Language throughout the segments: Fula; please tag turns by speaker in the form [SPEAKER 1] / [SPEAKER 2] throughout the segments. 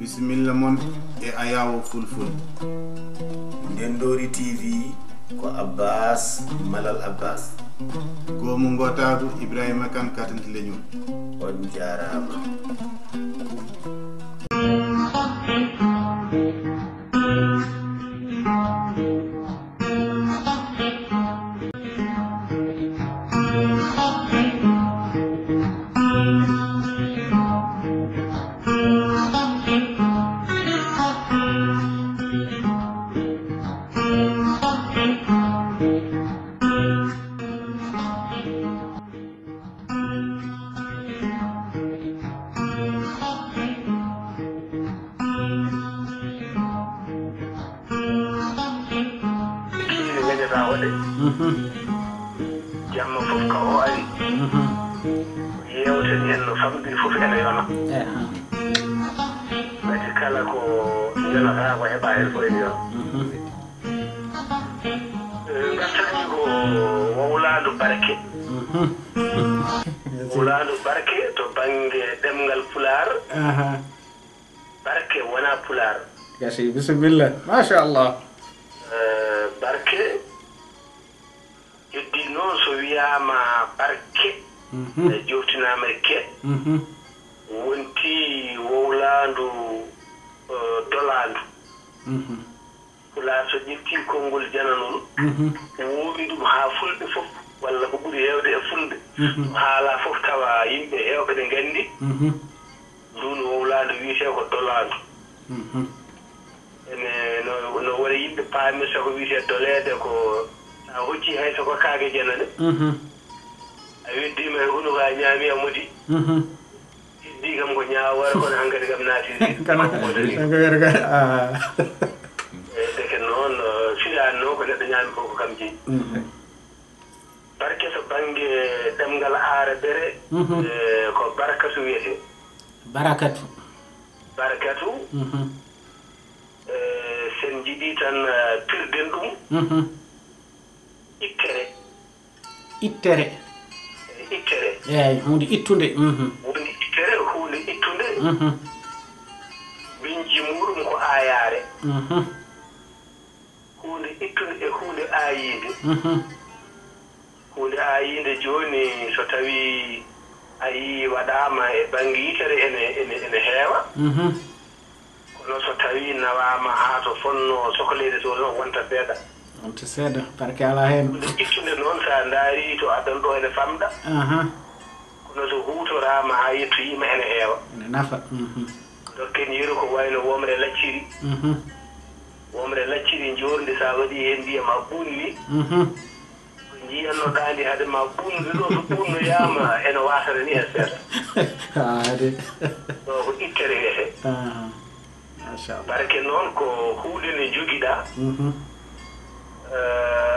[SPEAKER 1] bisimilla mon e ayawo fulful.
[SPEAKER 2] Ndendori TV ko Abbas Malal Abbas
[SPEAKER 1] ko mo ngotadu Ibrahima Kane katanti leñol
[SPEAKER 2] on jarama. Jamma fof ka o ari yewten en no famɗiri fof ene yona ɓati kala ko yonata ko heɓa hen fo ene yona gartani ko wowlandu barke wowlandu barke to banggue ɗemgal pular barke wona pular
[SPEAKER 3] gasi bisimilla machallah
[SPEAKER 2] barke heddi noon so wiyama barke e joftinama ke wonti wowlandu dolandu pulaar so ƴetti konngol jananol wowi ɗum ha fulɓe fof walla ko ɓuuri hewde e fulɓe haala fof tawa yimɓe hewɓe ɗe gandi ndun wowlandu wiyete ko dolandu ene no wona yimɓe paamirta ko wiyete doleede ko a hocci hay soko kaake janane a weddima e hunuko a ñaami a modi heddi kam ko ñaawara kono hankkadi kam naatiri deke noon fiɗani noon ko neɗɗo ñaami fof ko kam jeyi barke to banggue ɗemgal aara bere ko barakatu wiyete barakatu sen jiiɗi tan pirden ɗum
[SPEAKER 3] ittere eyyi hunde ittude
[SPEAKER 2] woni ittere hunde ittude binji muɗum ko ayare hunde ittude e hunde ayide hunde ayide joni so tawi a yi waɗama e banggue yitere ene heewa kono so tawi nawama ha to fonno sohlede to noon wonta seeɗa
[SPEAKER 3] wonta seeɗa barke ala hen
[SPEAKER 2] ittude noon sa daari to aɗan ɗo ene famɗa kono so hutorama ha yettoyima ene heewa
[SPEAKER 3] ene nafa
[SPEAKER 2] dokken yeru ko wayno womre lacciri womre lacciri jorndi sa waɗi hen ndiyam a ɓunni ko jiyannoɗa ndi haade ma ɓunde ɗo so ɓunnoyama ene wasata ni e seeɗa
[SPEAKER 3] ade
[SPEAKER 2] ɗo ko ittere wiyete
[SPEAKER 3] machallah
[SPEAKER 2] barke noon ko hunde nde joguiɗa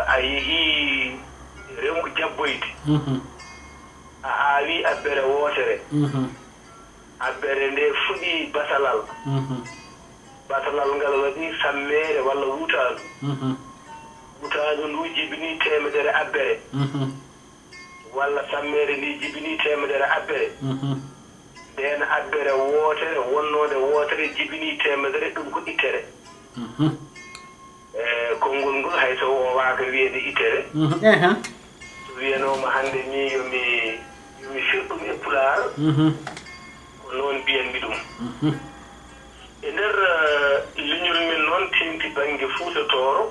[SPEAKER 2] a yeehi remgu jabboyde a aawi abbere wootere abbere nde fuɗi basalal basalal ngal waɗi sammere walla wutaandu wutaandu ndu jibini temedere abbere walla sammere ndi jibini temedere abbere nden abbere wootere wonnode wootere jibini temedere ɗum ko ittere konngol ngol hay so wowaka wiyede ittere so wiyanoma hande ni yomi firɗum e pulaar ko noon mbiyanmi ɗum e nder leñol men noon tenti banggue Fuuta Tooro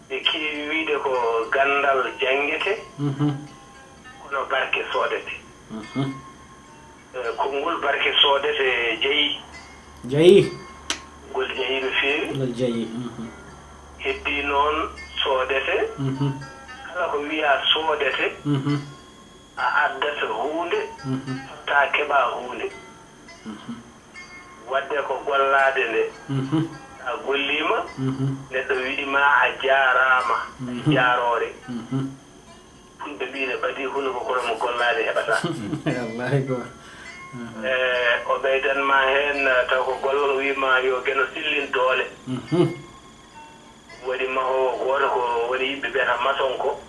[SPEAKER 2] ɓe keewi wiide ko gandal jangguete kono barke soodete konngol barke soodete jeeyi ngol jeeyi no feewi
[SPEAKER 3] ngol jeeyi
[SPEAKER 2] heddi noon soodete kala ko wiya soodete a addata hunde ta keɓa hunde wadde ko gollade nde a gollima neɗɗo wiɗima a jarama a jarore fulɓe mbine ɓadi hunuko kono mo gollade heɓata
[SPEAKER 3] wallahi ko
[SPEAKER 2] o ɓeydanma hen taw ko gollal wima yo gueno sillin doole waɗi mahowo goto ko woni yimɓe mbiyata maçon ko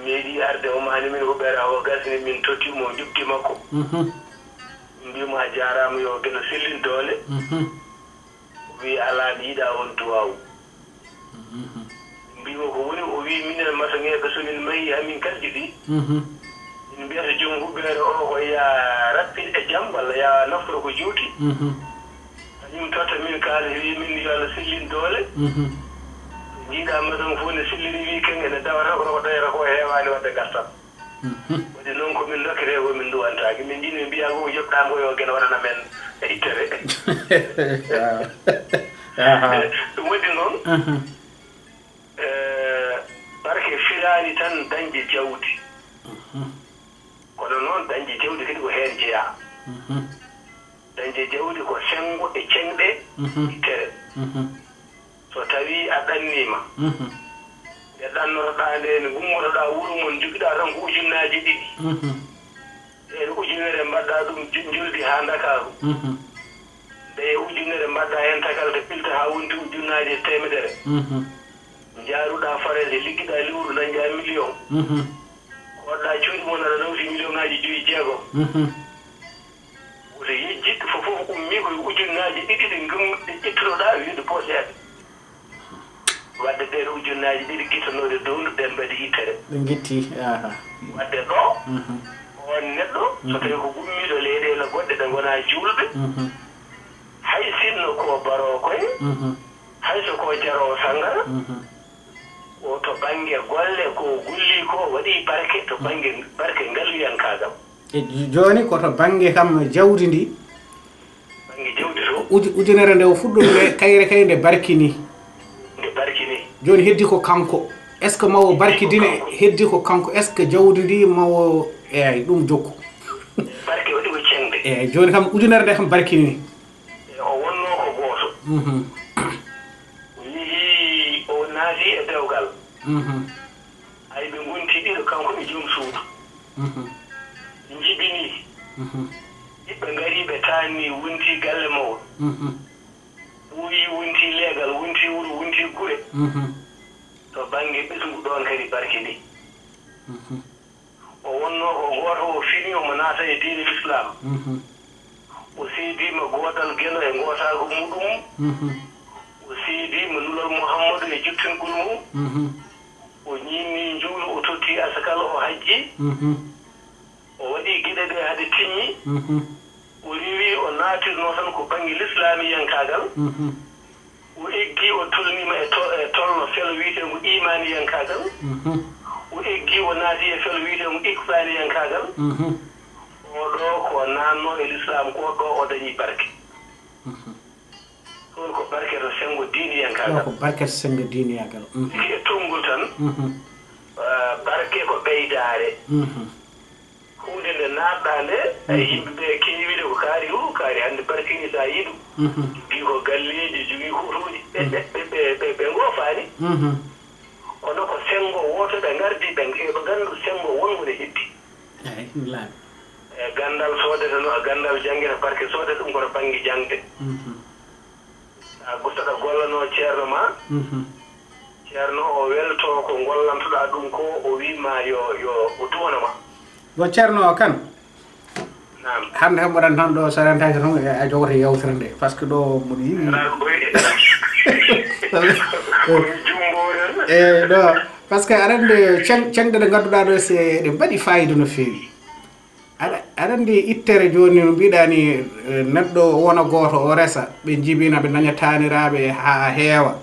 [SPEAKER 2] meeɗi arde o mani min ko ɓeera o gasni min tottimo jubti makko mbimo a jaaraama yo geno sellin doole wi ala yiɗa on duwawu mbimo ko woni o wi minen masoŋeɓe somin mayi hamin kalji ɗi min mbiyata joom huɓɓeere o ko ya rappide e jam walla ya naftoro ko juuti kañum totta min kaala wi min yo Allah sellin doole jiiɗa masoŋ fof ne sellini weekend ene dawata kono ko dayata ko heewani wadde gartam wadde noon komin dokkete ko min duwantaki min jiɗi min mbiya ko yoɓɗango yo gene waɗana men e ittere ɗum waddi noon barke firani tan dañde jawdi kono noon dañde jawdi kadi ko heen jeeya dañde jawdi ko sengo e ceŋɗe ittere so tawi a ɗannima nde ɗannotoɗa nde ne gummotoɗa wuro mon jogiɗa tan ko ujunnaji ɗiɗi e ujunere mbaɗɗa ɗum juldi ha Dakaru nde ujunere mbaɗɗa hen tagal to pilta ha wonti ujunnaji temedere jaaruɗa farede liggiɗa lewru dañƴa million koɗɗa coɗi mon aɗa nawti million ngaji 5-6 woto yejjitɗo fof ummi koye ujunnaji ɗiɗi ɗi ƴettunoɗa wiide poosede wadde ɗen ujunnaji ɗiɗi guittanode dowdu ɗen mbaɗi ittere
[SPEAKER 3] ɓe guitti
[SPEAKER 2] wadde ɗo on neɗɗo so tawi ko gummiɗo leyɗele goɗɗe ɗe gona julɓe hay sinno ko baro koye hayso ko jaro sangara o to banggue golle ko gulli ko waɗi barke to banggue barke ngalluyankagam
[SPEAKER 3] e joni koto banggue kam jawdi ndi
[SPEAKER 2] banggue jawdi to
[SPEAKER 3] ujunere nde o fuɗɗum kayre kay nde barkini joni heddi ko kanko est ce que mawo barkidine heddi ko kanko est ce que jawdi ndi mawo eyyi ɗum jokku
[SPEAKER 2] barke waɗi ko ceŋde
[SPEAKER 3] eyyi joni kam ujunere nde kam barkini
[SPEAKER 2] o wonno ko gooto yihi o naati e dewgal ay ɓe gonti ɗiɗo kanko e joom suudu jibini ɓiɓɓe ngari ɓe tanni wonti galle mawɗo ɓuuyi wonti leegal wonti wuro wonti gure to banggue ɓesngu ɗon kadi barke ɗi o wonno ko goto o fini omo naata e diine l'islam o seedima goodal gueno e gootago muɗum o seedima nulol Mouhammadou e juttingol mum o ñinni juulu o totti asakal o hajji o waɗi gueɗe ɗe haade timmi o rewi o naatirno tan ko banggue l'islamiyankagal o eggi o tolnima e tolno felo wiitego imaniyankagal o eggi o naati e felo wiitego ihsaniyankagal oɗo ko nanno e l'islam ko ɗo o dañi barke toon ko barke to sengo diiniyankagal
[SPEAKER 3] ko barke to sengo diiniyankagal
[SPEAKER 2] e tongol tan barke ko ɓeydare hunde nde naatɗa nde ay yimɓeɓe keewi wiide ko kaari hu kaari hannde barkini sa yiɗu jogii ko galleji jogii hutuuji ɓe ngofaani kono ko sengo woto ɓe ngardi ɓe nganndu sengo wongo ne heddi e gandal soodete no gandal janngete barke soodete ɗum koto baŋnge jangde sa gustoɗa gollano ceerno ma ceerno o welto ko gollantoɗa ɗum ko o wima yo o duwanama
[SPEAKER 3] bon ceerno o kan hande kam waɗan tan ɗo so rentaki tan a jogoto yewtere nde par ce que ɗo mboɗo yiɗi e ɗo par ce que aɗa andi ceŋɗe ɗe gadduɗa ɗo se ɗe mbaɗi fayida no fewi aɗa andi ittere joni no mbiɗa ni neɗɗo wona goto o resa ɓe jibina ɓe daña taniraɓe ha heewa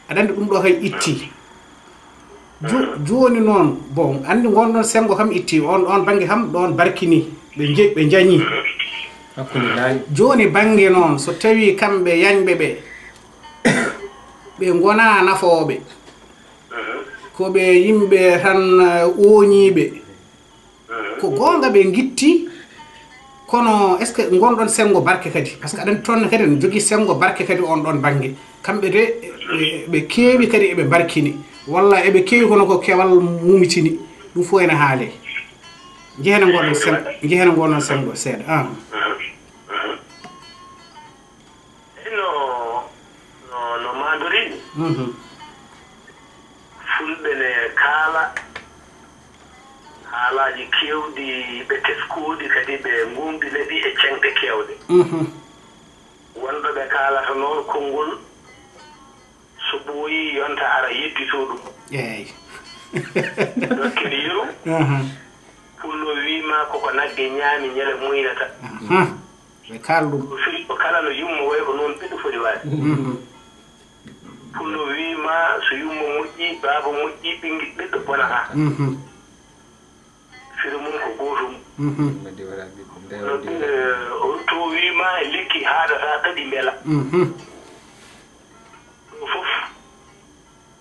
[SPEAKER 3] aɗa andi ɗum ɗo kay itti joni noon bon andi gonɗon sengo kam itti on banggue kam ɗon barkini ɓe jañi joni banggue noon so tawi kamɓe yañɓe ɓe gona nafoɓe koɓe yimɓe tan oñiɓe ko gonga ɓe guitti kono est ce que gonɗon sengo barke kadi par ce que aɗa toon kadi ne jogui sengo barke kadi on ɗon banggue kamɓe de ɓe keewi kadi eɓe barkini walla eɓe keewi kono ko kewal mumitini ɗum fof ene haale jehene gonɗon sengo seeɗa
[SPEAKER 2] no mandori fulɓe ne kaala haalaji kewɗi ɓe teskoɗi kadi ɓe gumɗi ɗi e ceŋɗe kew hewde wonɗo ɓe kaalata noon konngol so ɓooyi yonta ara yedditoo ɗum
[SPEAKER 3] eeyi
[SPEAKER 2] dokkene yeru pullo wiima koko nagge ñaami ñele muynata
[SPEAKER 3] ɓe kaal ɗum
[SPEAKER 2] o kala no yummo way ko noon ɓiɗɗo foti waade pullo wiima so yummo moƴƴi baaba moƴƴi ɓiɗɗo bonata fire mum ko gootum to wiima lekki haadata ɗaɗi mbela ɗum fof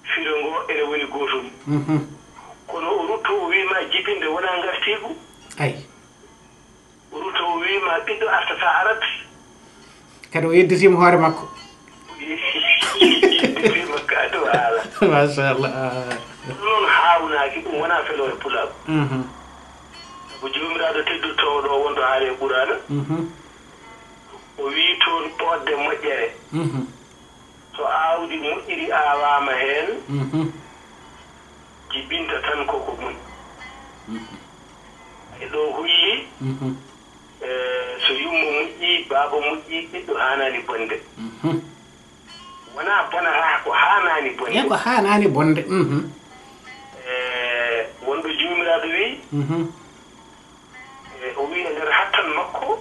[SPEAKER 2] fire ngo ene woni gootum kono o rutto o wiima jibinde wonaa ngartiigu
[SPEAKER 3] ay
[SPEAKER 2] o rutto o wiima ɓiɗɗo artata arat
[SPEAKER 3] kadi o yedditiima hoore makko
[SPEAKER 2] yedditiima ka dow haala
[SPEAKER 3] machallah
[SPEAKER 2] ɗum noon haawnaaki ɗum wonaa feloore pulaaɓe ko joomiraaɗo teddotoo ɗo wonto haali e ɓuraana o wii toon ɓoodde moƴƴere so aawdi moƴƴiri aawaama heen jibinta tan koko moƴƴi e ɗo hulli so yummo moƴƴi baaba moƴƴi ɓiɗɗo haanaani bonde wonaa bonata ko haanaani bonde
[SPEAKER 3] ko haanaani bonde
[SPEAKER 2] wonɗo joomiraaɗo wii o wii e ndeer hattan makko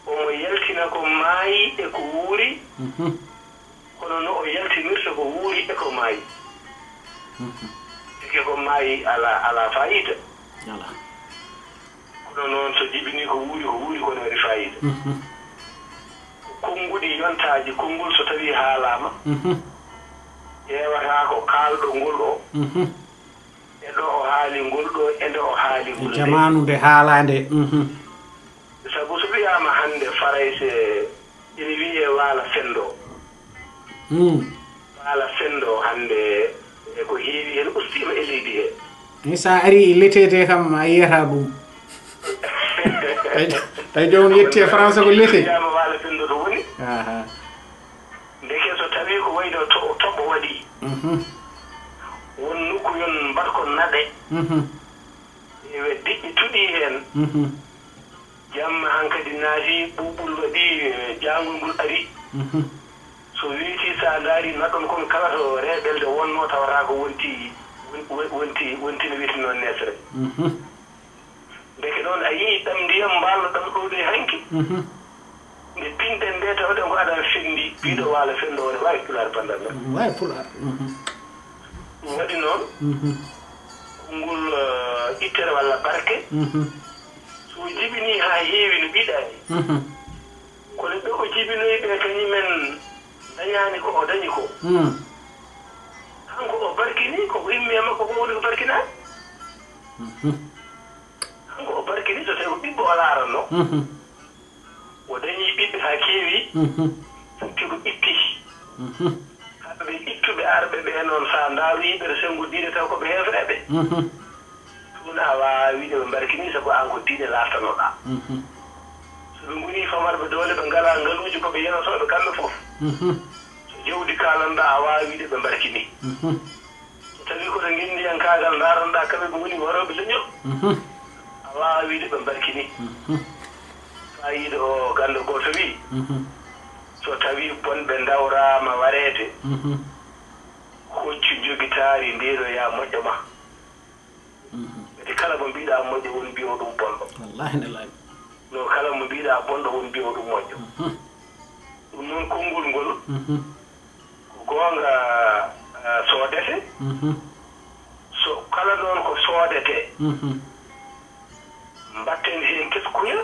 [SPEAKER 2] omo yaltina ko maayi e ko wuuri kono no o yaltinirta ko wuuri e ko maayi eke ko maayi ala fayida kono noon so jibinii ko wuuri kono waɗi fayida konnguɗi yontaaji konngol so tawii haalaama ƴeewataa ko kaalɗo ngol o e ɗo o haali ngol ɗo e nde o haali ngol
[SPEAKER 3] jamanu nde haalaande
[SPEAKER 2] sabu so wiyaama hannde farayse ina wiyee waala fenndo waala fenndo hannde e ko heewi heen ustiima e leydi hee
[SPEAKER 3] ni so a arii letede kam a yiyataa ɗum tawi jomum yetti e français ko lete
[SPEAKER 2] wiyaama waala fenndo to woni ndeke so tawii ko wayi no toɓo waɗii won nokkuyon mbaɗko naɗe ewe diƴƴi tuɗii heen jamma hankadi naatii ɓuuɓol waɗii jaangol ngol arii so wiitii so a ndaarii naɗon kon kala to reeɓelde wonnoo tawataa ko wonti no wiyete noon nesre ndeke noon a yii ɗam ndiyam mbaalno ɗam ɗowde hanki nde pinɗen nde tawde ko aɗa fendi ɓiiɗo waala fenndo one waawi pulaar bandal ɗam
[SPEAKER 3] waawi pulaar
[SPEAKER 2] ɗum waɗi noon konngol ittere walla barke so jibinii haa heewi no ɓiɗaani kono ɓe ko jibinoyi ɓe kañumen dañaani ko o dañi ko hanko o barkinii koko immee makko ko woni ko barkinaani hanko o barkinii so tawi ko ɓiɓɓe o laaranno o dañii ɓiɓɓe haa keewi futti ko itti kamɓe ɓe ittuɓe arɓe ɓee noon so a ndaaroyiɓe to senngo diine taw ko ɓe heefreeɓe ɗum a waawaa wiide ɓe mbarkinii sabu aan ko diine laartanoɗaa so ɓe ngonii famarɓe doole ɓe ngalaa ngaluuji ko ɓe yenotooɓe kamɓe fof so jawdi kaalanɗaa a waawaa wiide ɓe mbarkinii so tawii koto ngenndiyam ndaaranɗaa kamɓe ɓe ngoni warooɓe leñol a waawaa wiide ɓe mbarkinii fayiide o gannde gooto wii so tawii bonɓe ndawraama wareede hoccu jogitaari ndeenoyaa moƴƴo ma ete kala mo mbiiɗaa moƴƴo woni mbiyo ɗum bonɗo
[SPEAKER 3] wallahi nelaani
[SPEAKER 2] no kala mo mbiiɗaa bonɗo woni mbiyo ɗum moƴƴo ɗum noon konngol ngol ko goonga soodete so kala noon ko soodetee mbatten heen keskuya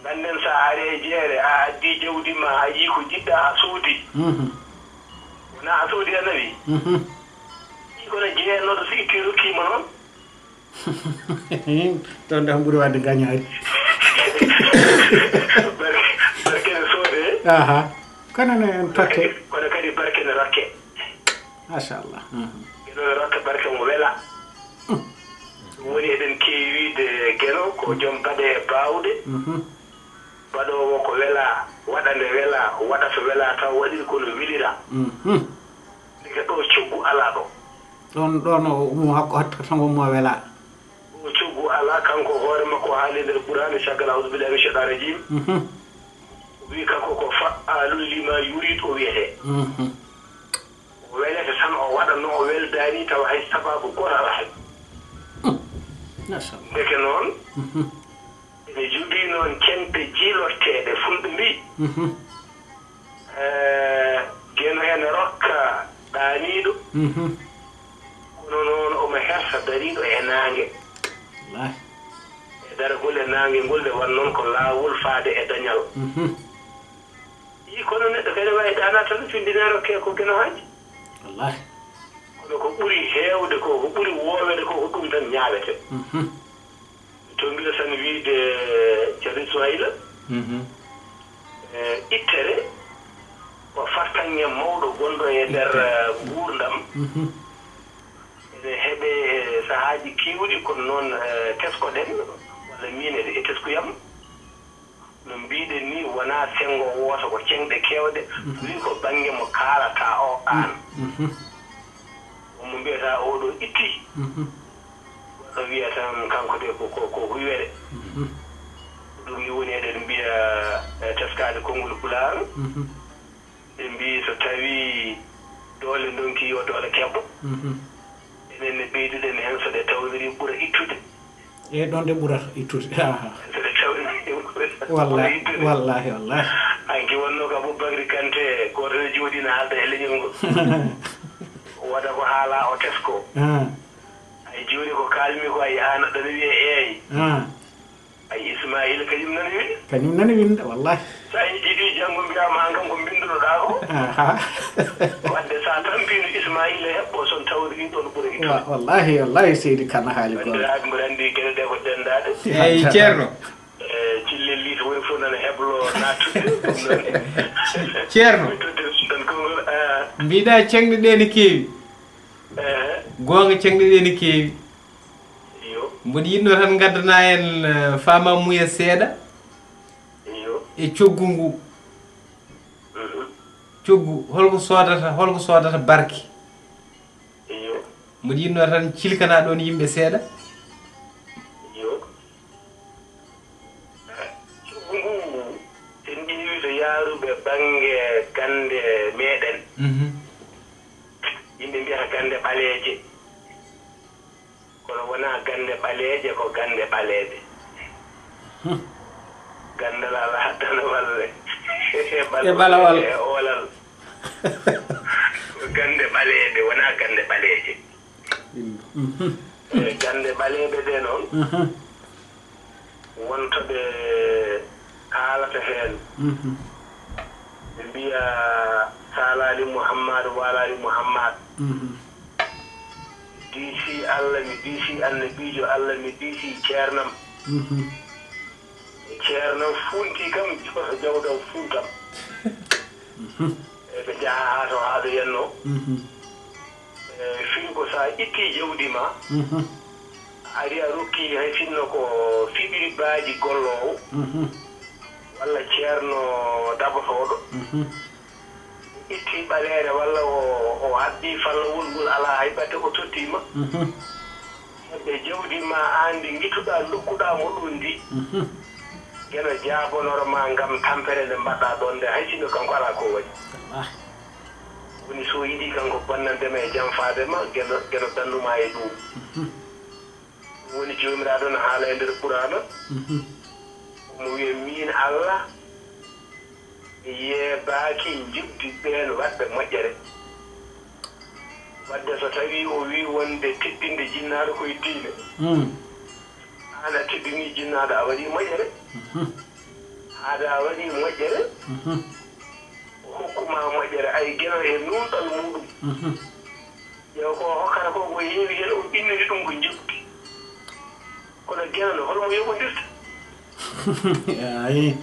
[SPEAKER 2] ngannden so a arii e jeere a addii jawdi ma a yii ko jiɗɗaa a soodii wonaa a soodii a nawii ɗii kono jeennoɗo so itti rokkiima noon
[SPEAKER 3] toon de ɓuri wadde gañaari
[SPEAKER 2] barke ne soodee
[SPEAKER 3] kono ne tokke
[SPEAKER 2] kono kadi barke ne rokke
[SPEAKER 3] machallah
[SPEAKER 2] geno ne rokka barke mo wela ɗum woni eɗen keewiide geno ko jom baɗe e baawɗe baɗoowo ko wela waɗa nde wela waɗa so wela taw waɗiri kono wilira ndeke ɗo coggu alaa ɗo
[SPEAKER 3] ɗon o umo hakko tango mo wela
[SPEAKER 2] ɗo coggu ala kanko hoore makko haali nder ɓurani caggal awdu billahi min cheytan rajim wi kanko ko fa'alul lima yurid o wiyete o welete tan o waɗa no o weldani tawa hay sababu goto ala hen ndeke noon ene jogii noon cempe jiilorteeɗe fulɓe mbi geno ene rokka ɗaaniiɗo kono noon omo hersa dariiɗo e naange e dargol e naange ngol nde wan noon ko laawol faade e dañal kono neɗɗo kadi wawi ɗana tan findinero ke ko geno haji kono ko ɓuri heewde ko ɓuri woowede ko ɗum tan ñaawete to mbiɗa tan wiide ceerno ismaila ittere ko fartanñe mawɗo gonɗo e nder guurdam ene heɓe sahaaji kiiwɗi kono noon teskoɗen walla min e teskuyam no mbiɗen ni wona sengo woota ko ceŋɗe kewɗe wi ko bange mo kaalata o aan omo mbiyata oɗo itti goɗɗo wiya tan kanko de ko huywere ɗum ni woni eɗen mbiya teskade konngol pulaar ɓe mbi so tawi doole donki yo doole keɓɓo enen ne ɓeyduɗen hen so ɗe tawdiri ɓura ittude
[SPEAKER 3] e ɗon ɗe ɓurata ittude
[SPEAKER 2] so ɗe tawdiri
[SPEAKER 3] wallahi
[SPEAKER 2] anki wonno ko Aboubacry Kanté goto ne jooɗino haalda e leñol ngol waɗa ko haala o tesko ay joni ko kalmi ko ay an aɗana wiye eeyi ay Ismaïla kañum nani
[SPEAKER 3] winda wallahi
[SPEAKER 2] sa jiiɗi janggo mbiyama han kam ko bindunoɗa ko wadde sa tampino Ismaïla heɓɓo son tawri ɗon ɓuura ittude
[SPEAKER 3] wallahi seydi Kane haali ko
[SPEAKER 2] bandiraɓe mbiɗa andi gueɗe ɗe ko dendade
[SPEAKER 4] eyyi ceerno
[SPEAKER 2] cillelli to woni fof nana heblo nattude
[SPEAKER 4] ceerno
[SPEAKER 2] tan kongol
[SPEAKER 4] mbiɗa ceŋɗe ɗe ne keewi gonga ceŋɗe ɗe ne keewi mboɗo yinno tan gaddana en fama muya seeɗa e coggu ngu coggu holko sodata barke mboɗo yinno tan cilkana ɗon yimɓe seeɗa
[SPEAKER 2] yaaruɓe bange gande meɗen yimɓe mbiyata gande ɓaleeje kono wona gande ɓaleeje ko gande ɓaleeɓe gandal ala haddana walle
[SPEAKER 3] e ɓalawal
[SPEAKER 2] e olal gande ɓaleeɓe wona gande ɓaleeje gande ɓaleeɓe ɗe noon wontoɓe haalata heen ɓe mbiya salali Mouhammad walali Mouhammad diisi Allah mi diisi annabijo Allah mi diisi ceernam ceernam funti kam jawɗam funtam ɓe jaha ha to haɗo yenno fin ko sa itti jawdi ma ari a rokki hay finno ko fiɓiri baaji gollowo walla ceerno dabotoɗo itti ɓaleere walla o haddi fallawol ngol ala hay ɓatte o tottima ɓe jawdi ma an ndi gittuɗa lukkuɗa mo ɗum ndi geno jaabonoroma ngam tampere nde mbaɗɗa ɗon nde hay sinno kanko ala ko waɗi woni so yiɗi kanko bonnandema e janfadema geno danduma e ɗum woni jomiraɗo no haala e nder Qur'ana mo wiye min Allah yeebaaki jibdi ɓeen waɗɓe moƴƴere wadde so tawi o wi wonde teddinde jinnaaɗo koye diine an a teddini jinnaaɗo a waɗi moƴƴere haade a waɗi moƴƴere hokkuma moƴƴere ay geno e numɗal muɗum ƴeew ko hokkata ko ko heewi hen o inniri ɗum ko jibdi kono geno no holmo yoɓodirta
[SPEAKER 3] ayi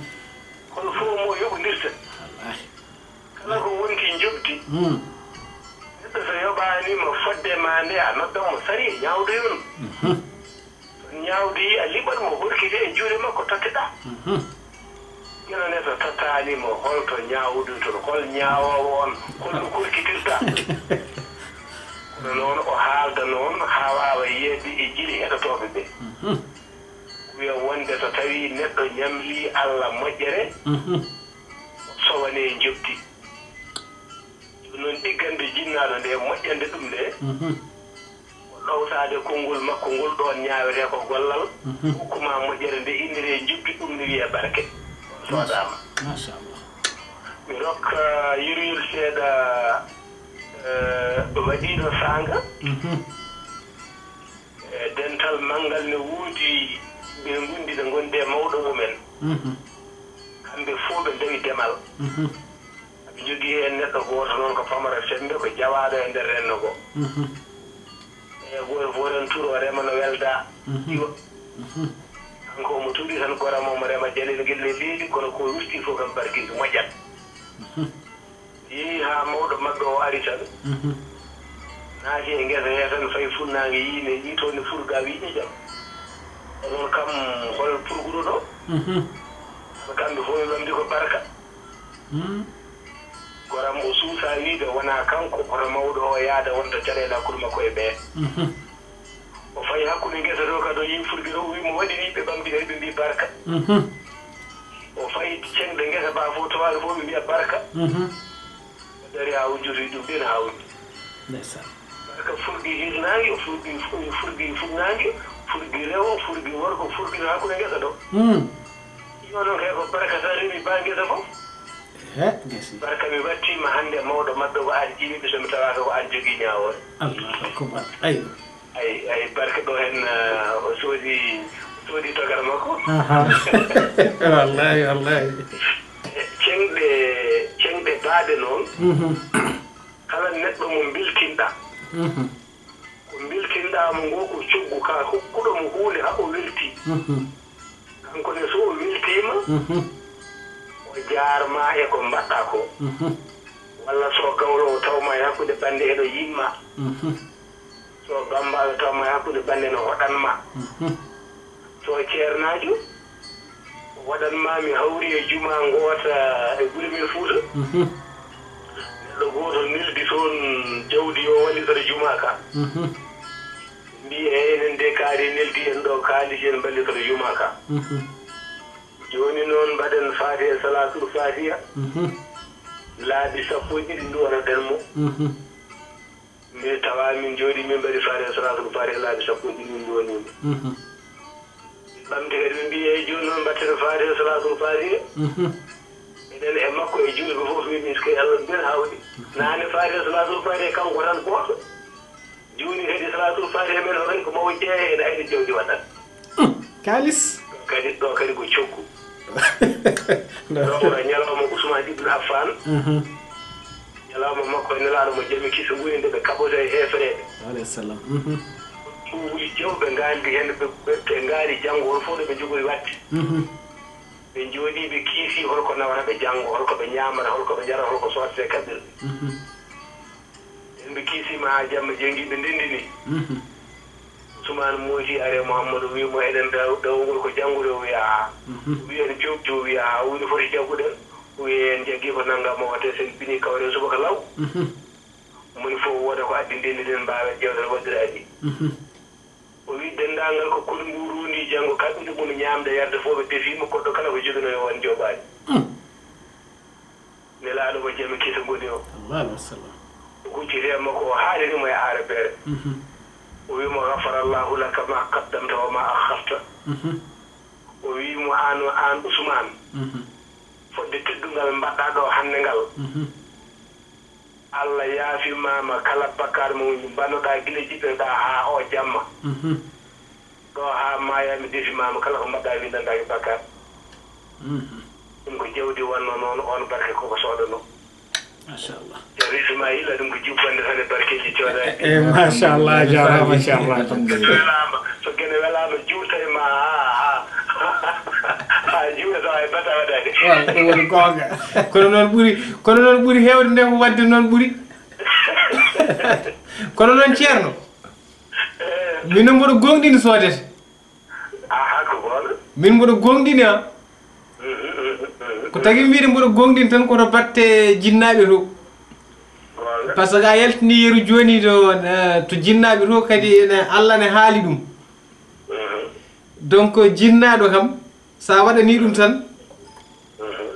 [SPEAKER 2] kono fof mo yoɓodirta kala ko wonki jobdi neɗɗo so yoɓanima fodde ma nde a noddamo sari ñawdoyon so ñawdi a liɓat mo horkite e juuɗe makko totteɗa geno ne so tottanimo holto ñawduton hol ñawowo on holno horkitirta kono noon o haalda noon ha wawa yedde e jili heɗotoɓe ɓe wiya wonde so tawi neɗɗo ñamli Allah moƴƴere sowane jobdi non diggande jinnaɗo nde moƴƴande ɗum nde ɗowtade konngol makko ngol ɗon ñaawete ko gollal hokkuma moƴƴere nde indire jubbi ɗum ne wiye barke soodama
[SPEAKER 3] machallah
[SPEAKER 2] mi rokka yuruyol seeɗa waɗiɗo sanga dental manngal ne woodi ɓe ngundi ɓe gonde mawɗo mumen kamɓe fof ɓe ndewi demal ɓe jogii heen neɗɗo gooto noon ko famara sembe ko jawaaɗo e nder renno goo e gooto fof ren turo rema no welda iwa kanko omo tuɗi tan gorama omo rema jalel ngel le leydi kono ko rusti fof kam barkindu moƴƴat yehi haa mawɗo maɓɓe o ari tan naati e ngesa he tan fayi funnaange yiine yii toon ne furga wiiƴi jam onon kam hol purguɗo ɗo kamɓe fof ɓe ɓamdi ko barka goram o suusa wiide wona kanko kono mawɗo o yaada wonta caɗeele hakkude makko e ɓee o fayi hakkude ngesa to kadi o yii furgi to o wimo waɗi ni ɓe ɓamdi kadi ɓe mbi barka o fayi ceŋde ngesa ba fof towaade fof ɓe mbiya barka o dari ha wujjoti ɗum ɓen ha wujji barka furgi hirnaange furgi funnaange furgi rewo furgi worko furgi no hakkude ngesa ɗo yo noon kay ko barka sa remi ba ngesa fof barka mi wattima hannde mawɗo maɓɓe ko an jimiɓe somi tawaka ko an jogii ñaawore
[SPEAKER 3] allahu akbar ay
[SPEAKER 2] barka ɗo hen o soodi togar makko
[SPEAKER 3] wallahi
[SPEAKER 2] ceŋɗe baade noon kala neɗɗo mo biltinɗa ko biltinɗamo ngo ko coggu ka hokkuɗo mo huunde ha o welti kanko ne so o weltima o jaarma e ko mbaɗɗa ko walla so gawlo o tawma e hakkude bande eɗo yimma so bambaɗo tawma e hakkude bande no hoɗanma so ceernajo waɗanma mi hawri e juma goota e gure men Fuuta neɗɗo goto nildi toon jawdi o wallitora juma ka mbi enen de kaari neldi en ɗo kaaliji en ballitora juma ka joni noon mbaɗen fatiha salatul fatiha laabi 10 duwanoɗen mo mi tawa min jooɗi min mbaɗi fatiha salatul fatiha laabi 10 min duwanimi ɓamde kadi ɓe mbi eyi joni noon mbatten fatiha salatul fatiha eɗen e makko e julɓe fof min isko Allah ben hawɗi naane fatiha salatul fatiha kanko tan goto joni kadi salatul fatiha men o kadi ko mawo jeeya ene ayde jawdi waɗat
[SPEAKER 3] kalis
[SPEAKER 2] kadi ɗo kadi ko coggu ɗo ñalawma Ousmane Ibn Affan ñalawma makko e nelaɗo mo jami kisa nguni nde ɓe kaɓoto e hefreɓe
[SPEAKER 3] alayhi salam
[SPEAKER 2] ɗuuɓi jawɓe ngaandi heen ɓe ngaari janngo hol fof ɗo ɓe jogoyi watte ɓe jooɗii ɓe kiisii holko nawata ɓe janngo holko ɓe ñaamata holko ɓe njara holko sottete kaɓirɗe en ɓe kiisiima haa jamma jenngi ɓe ndenndini Ousmane mooti are Mouhammadou wiimo eɗen dawgol ko janngude o wiya haa wiya en joofti o wiya haa woni foti jagguɗen o wiya en jaggii ko nanngam o watte sen bini kawre subaka law moni fof woda ko addi ndenndinen mbaawen ƴewtere waddira addi o wi denndaangal ko kono mburundi janngo kaɓɓiɗe mum ñaamde yarde fof ɓe defiima goɗɗo kala ko jogino e won jooɓaani nelaaɗo mo jami kisa ngoni o o huccitee makko o haalinimo e aare beere o wiimo gafarallahu laka ma qaddamta wa ma akharta o wiimo an Ousmane fodde teddungal mbaɗɗa ɗo hannde ngal Allah yaafimama kala bakkar mo mbannoɗa gila jiɗɗoɗa ha o jamma ɗo ha mayami defimama kala ko mbaɗɗa windandaki bakkar ɗum ko jawdi wonno noon on barke koko sooɗano
[SPEAKER 3] machallah
[SPEAKER 2] ceerno Ismaïla ɗum ko jubbande tan e barkeji cooɗaki
[SPEAKER 3] machallah jarama machallah
[SPEAKER 2] so gene welama juuta e ma ha juuta e bata waɗade
[SPEAKER 3] ɗum woni gonga
[SPEAKER 4] kono noon ɓuuri hewde nde ko wadde noon ɓuuri kono noon ceerno min mboɗo gonɗini soodete
[SPEAKER 2] ko gono
[SPEAKER 4] min mboɗo gonɗini a ko tagi mbiɗe mboɗo gonɗini tan koto batte jinnaɓe to par ce que a yaltini yeru joni to jinnaɓe to kadi Allah ne haali ɗum donc jinnaɗo kam sa waɗani ɗum tan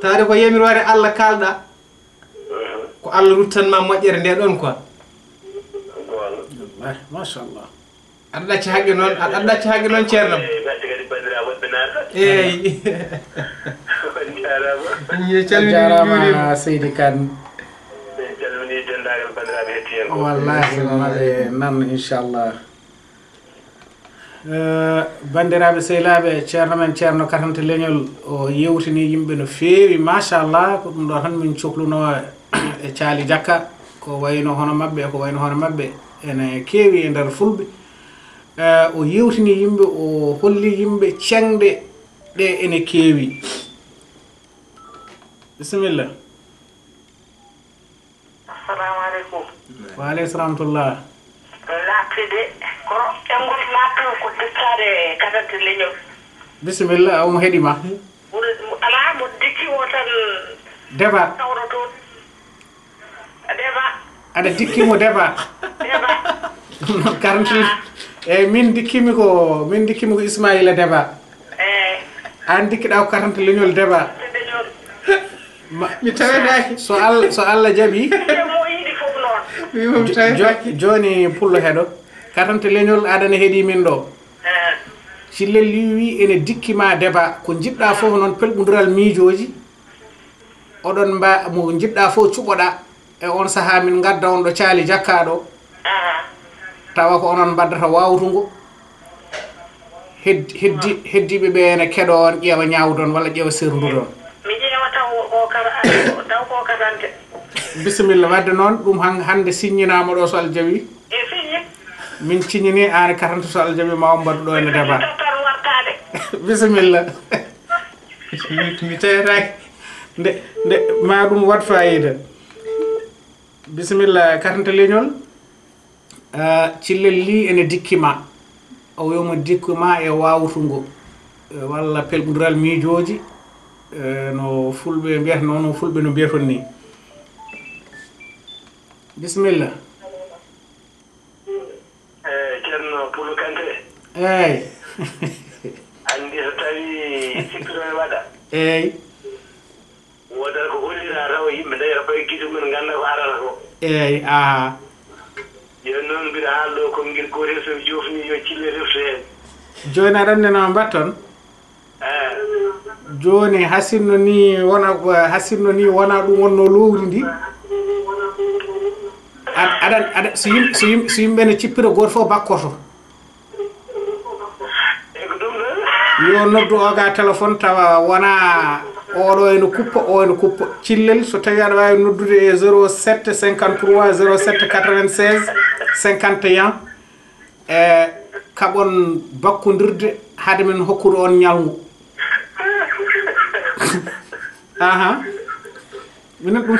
[SPEAKER 4] tawde ko yamirore Allah kalɗa ko Allah ruttanma moƴƴere nde ɗon quoi
[SPEAKER 3] machallah
[SPEAKER 4] aɗa ɗacci haqqe noon aɗa ɗacci haqqe noon ceernam eyi
[SPEAKER 3] jarama Seydi Kane wallahi maɓe nan inchallah bandiraɓe sehlaɓe ceerno men ceerno Katante Leñol o yewtini yimɓe no feewi machallah ko ɗum ɗo tan min cohluno e caali jakka ko wayno hono mabɓe ko wayno hono mabɓe ene keewi e nder fulɓe o yewtini yimɓe o holli yimɓe cengɗe ɗe ene keewi bisimilla
[SPEAKER 2] assalamu aleykum
[SPEAKER 3] wa aleykum salamtullah
[SPEAKER 2] laatide ko engol laatan ko dettade Katante Leñol
[SPEAKER 3] bisimilla omo heeɗima
[SPEAKER 2] ala mo dikkimo tan
[SPEAKER 3] débat
[SPEAKER 2] tawno toon débat
[SPEAKER 3] aɗa dikkimo débat ɗum noon Katante eyyi min dikkimi ko Ismaïla débat an dikkiɗa ko Katante Leñol débat
[SPEAKER 4] mi tawedaki
[SPEAKER 3] so Allah jaaɓi
[SPEAKER 2] mo yiɗi fof noon
[SPEAKER 3] joni pullo heeɗo Katante Leñol aɗane heeɗi min ɗo Cillel wi ene dikkima débat ko jiɗɗa fof noon pelɓodiral miijoji oɗon mo jiɗɗa fof cuɓoɗa e on saaha min gadda on ɗo caali jakkaɗo tawa ko onon mbaddata wawtugo heddiɓe ɓe ene keɗo on ƴeewa ñawdon walla ƴeewa sernduɗon
[SPEAKER 2] mi ƴeewa taw ko Katante
[SPEAKER 3] bisimilla wadde noon ɗum hande signanama ɗo so Allah jaaɓi
[SPEAKER 2] e signé
[SPEAKER 3] min signini an Katante so Allah jaaɓi ma o mbaɗu ɗo ene débat
[SPEAKER 2] tan wartade
[SPEAKER 3] bisimilla
[SPEAKER 4] mi tawetaki
[SPEAKER 3] nde ma ɗum wat fayida bisimilla Katante Leñol Cillel li ene dikkima o wiyoma dikkima e wawtugo walla pelɓodiral miijoji no fulɓe mbiyata noon no fulɓe no mbiyaton ni bisimilla
[SPEAKER 2] ceerno Pullo Kanté
[SPEAKER 3] eyyi
[SPEAKER 2] andi so tawi sikkito e waɗa
[SPEAKER 3] eyyi
[SPEAKER 2] wodata ko hollira taw yimɓe dayra koye guitu men ganda ko arata ko
[SPEAKER 3] eyyi aha
[SPEAKER 2] joni noon mbiɗa haalɗo ko guel gotel so jofni yo Cille refto hen
[SPEAKER 3] joni aɗa andi no mbatton joni hasinno ni wona ɗum wonno lowri ndi aɗa so yimɓe ne cippira goto fof bakkoto
[SPEAKER 2] eko ɗum ɗon
[SPEAKER 3] yo noddu oga téléphone tawa wona oɗo ene kuppa o ene kuppa Cillel so tawi aɗa wawi noddude e 07 53 07 96 51 e kaɓon bakkodirde haade men hokkude on ñalngu aha minen ɗum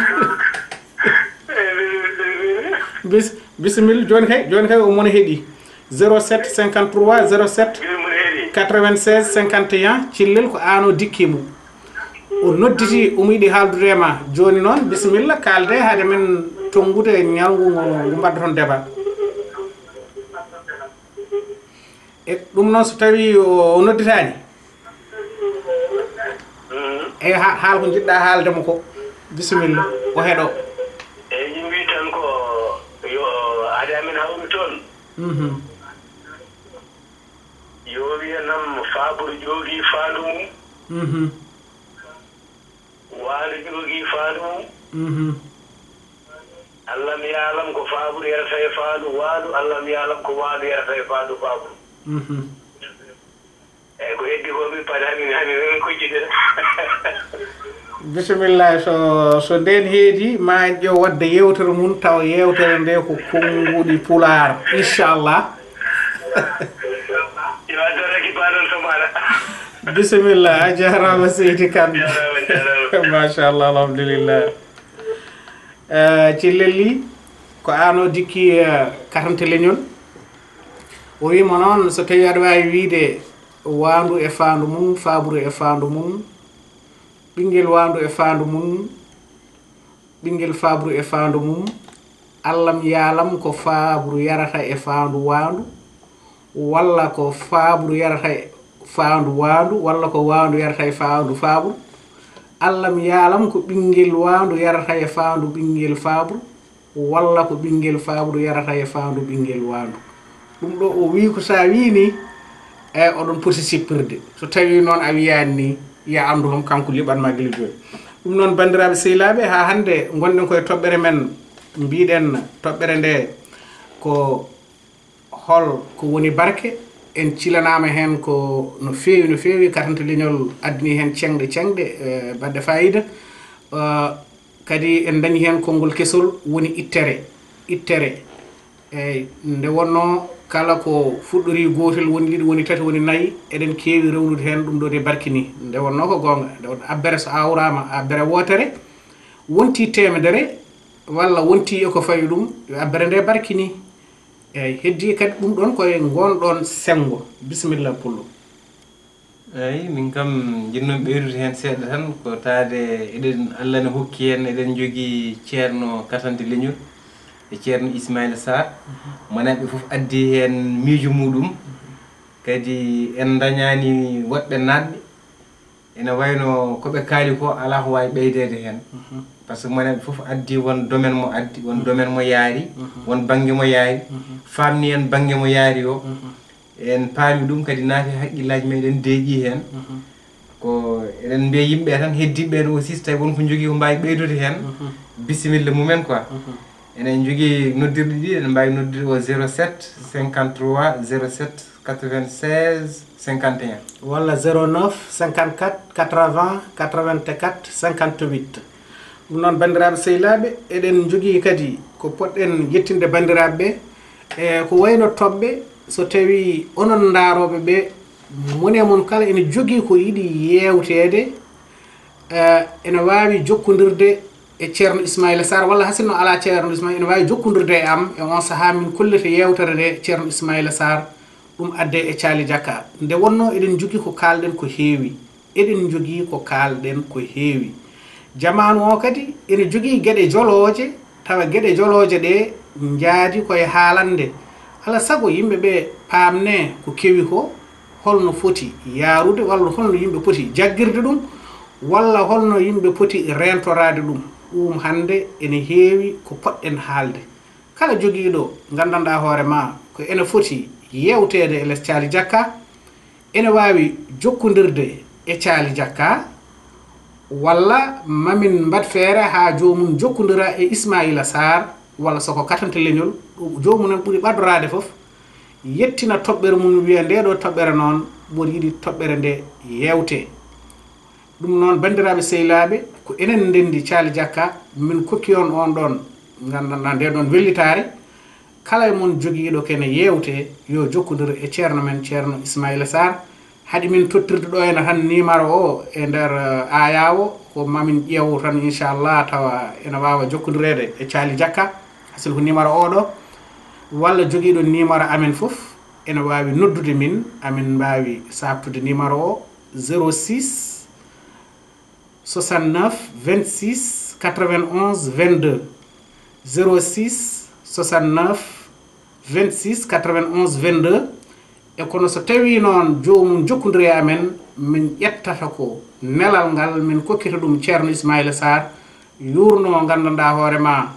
[SPEAKER 3] bisimilla joni kay o mona heeɗi 07 53 07 96 51 Cillel ko an o dikkimo o nodditi omo yiɗi haaldude ma joni noon bisimilla kalde haade men tongude ñalngu ngu mbadda toon débat e ɗum noon so tawi o nodditani e haal ko jiɗɗa haaldemo ko bisimilla o heeɗo
[SPEAKER 2] eyyi yimɓi tan ko yo haade amen hawmi toon yo wiyanam Faabour jogui faandu mum waalo jogui faandu mum Allah mi yaalam ko Faabour yarata e faandu waalo Allah mi yaalam ko waalo yarata e faandu Faabour eyyi ko heddi ko mi paɗi hamin koccitira
[SPEAKER 3] bisimilla so nden heedi ma en ƴeew wadde yewtere mum taw yewtere nde ko konnguɗi Pulaar inchallah
[SPEAKER 2] yo addaraki baɗon to maɗa
[SPEAKER 3] bisimilla a jarama Seydi Kane machallah alhamdulillah Cillel li ko an o dikki Katante Leñol o wima noon so tawi aɗa wawi wiide wandu e faandu mum Faabour e faandu mum ɓinguel wandu e faandu mum ɓinguel Faabour e faandu mum Allah mi yaalam ko Faabour yarata e faandu wandu walla ko Faabour yarata faandu waandu walla ko waandu yarata e faandu faabru Allah mi yaalam ko ɓinngel waandu yarata e faandu ɓinngel faabru walla ko ɓinngel faabru yarata e faandu ɓinngel waandu ɗum ɗo o wi ko sa wi ni e oɗon poti sippirde so tawi noon a wiyani ni ya andu hom kanko liɓanma guila joni ɗum noon bandiraɓe sehilaɓe ha hande gonɗen koye toɓɓere men mbiɗen toɓɓere nde ko hol ko woni barke en cilanama hen ko no fewi katante leñol addini hen cengɗe badde fayida kadi en dañi hen konngol kesol woni ittere eyyi nde wonno kala ko fuɗɗori gotel woni ɗiɗi woni tati woni nayyi eɗen kewi rewnude hen ɗum ɗo de barkini nde wonno ko gonga nde won abbere so awrama abbere wotere wonti temedere walla wonti eko fawi ɗum yo abbere nde barkini eyyi heddi kadi ɗum ɗon koye gonɗon sengo bisimilla pullo
[SPEAKER 4] eyi min kam jinnomi ɓeydude hen seeɗa tan ko taade eɗen Allah ne hokki hen eɗen jogui ceerno katante leñol e ceerno Ismaïla Sarr monaɓe foof addi hen miijo muɗum kadi en dañani woɗɓe natɓe ene wayno koɓe kaali ko ala ko wawi ɓeydede hen par ce que monaɓe foof addi won domaine mo addi won domaine mo yaari won banggue mo yaari famni en banggue mo yaari o en paami ɗum kadi naati haqqillaji meɗen deeƴi hen ko eɗen mbiya yimɓe tan heddiɓe ɗo aussi so tawi wonko jogui ko mbawi ɓeydude hen bisimilla mumen quoi enen jogui noddirɗe ɗi eɗen mbawi noddirde o 07 53 07 96 51
[SPEAKER 3] walla 09 54 80 84 58 ɗum noon bandiraɓe sehilaɓe eɗen jogui kadi ko poɗɗen yettinde bandiraɓeɓe e ko wayno toɓɓe so tawi onon daaroɓe ɓe mone mon kala ene jogui ko yiiɗi yewtede ene wawi jokkodirde e ceerno Ismaïla Sarr walla hasinno ala ceerno Ismaïla ene wawi jokkodirde e am e on saaha min kollete yewtere nde ceerno Ismaïla Sarr ɗum adde e Thiali Diakka nde wonno eɗen jogui ko kalɗen ko heewi eɗen jogui ko kalɗen ko heewi jamanu o kadi ene jogui gueɗe joloje tawa gueɗe joloje ɗe jaadi koye haalande ala sago yimɓeɓe paamne ko kewi ko holno foti yaarude walla holno yimɓe poti jaggirde ɗum walla holno yimɓe poti rentorade ɗum hande ene heewi ko poɗɗen haalde kala joguiɗo gandanɗa hoore ma ko ene foti yewtede e less Thiali Diakka ene wawi jokkodirde e Thiali Diakka walla mamin mbat feere ha jomum jokkodira e Ismaïla Sarr walla soko katante leñol jomumen ɓuuri ɓadorade foof yettina toɓɓere mum wiya nde ɗo toɓɓere noon mboɗo yiiɗi toɓɓere nde yewte ɗum noon bandiraɓe sehilaɓe ko enen ndendi Thiali Diakka min kokki on ɗon gandanɗa nde ɗon wellitare kala mon joguiɗo kene yewte yo jokkodir e ceerno men ceerno Ismaïla Sarr haɗi min tottirde ɗo ene tan numéro o e nder aya o ko mamin ƴeew tan inchallah tawa ene wawa jokkodirede e Thiali Diakka hasil ko numéro oɗo walla joguiɗo numéro amen foof ene wawi noddude min amin mbawi sabtude numéro o 06 69 26 91 22 06 69 26 91 22 e kono so tawi noon jomum jokkodiri e amen min ƴettata ko nelal ngal min kokkita ɗum ceerno Ismaïla Sarr yurno gandanɗa hoorema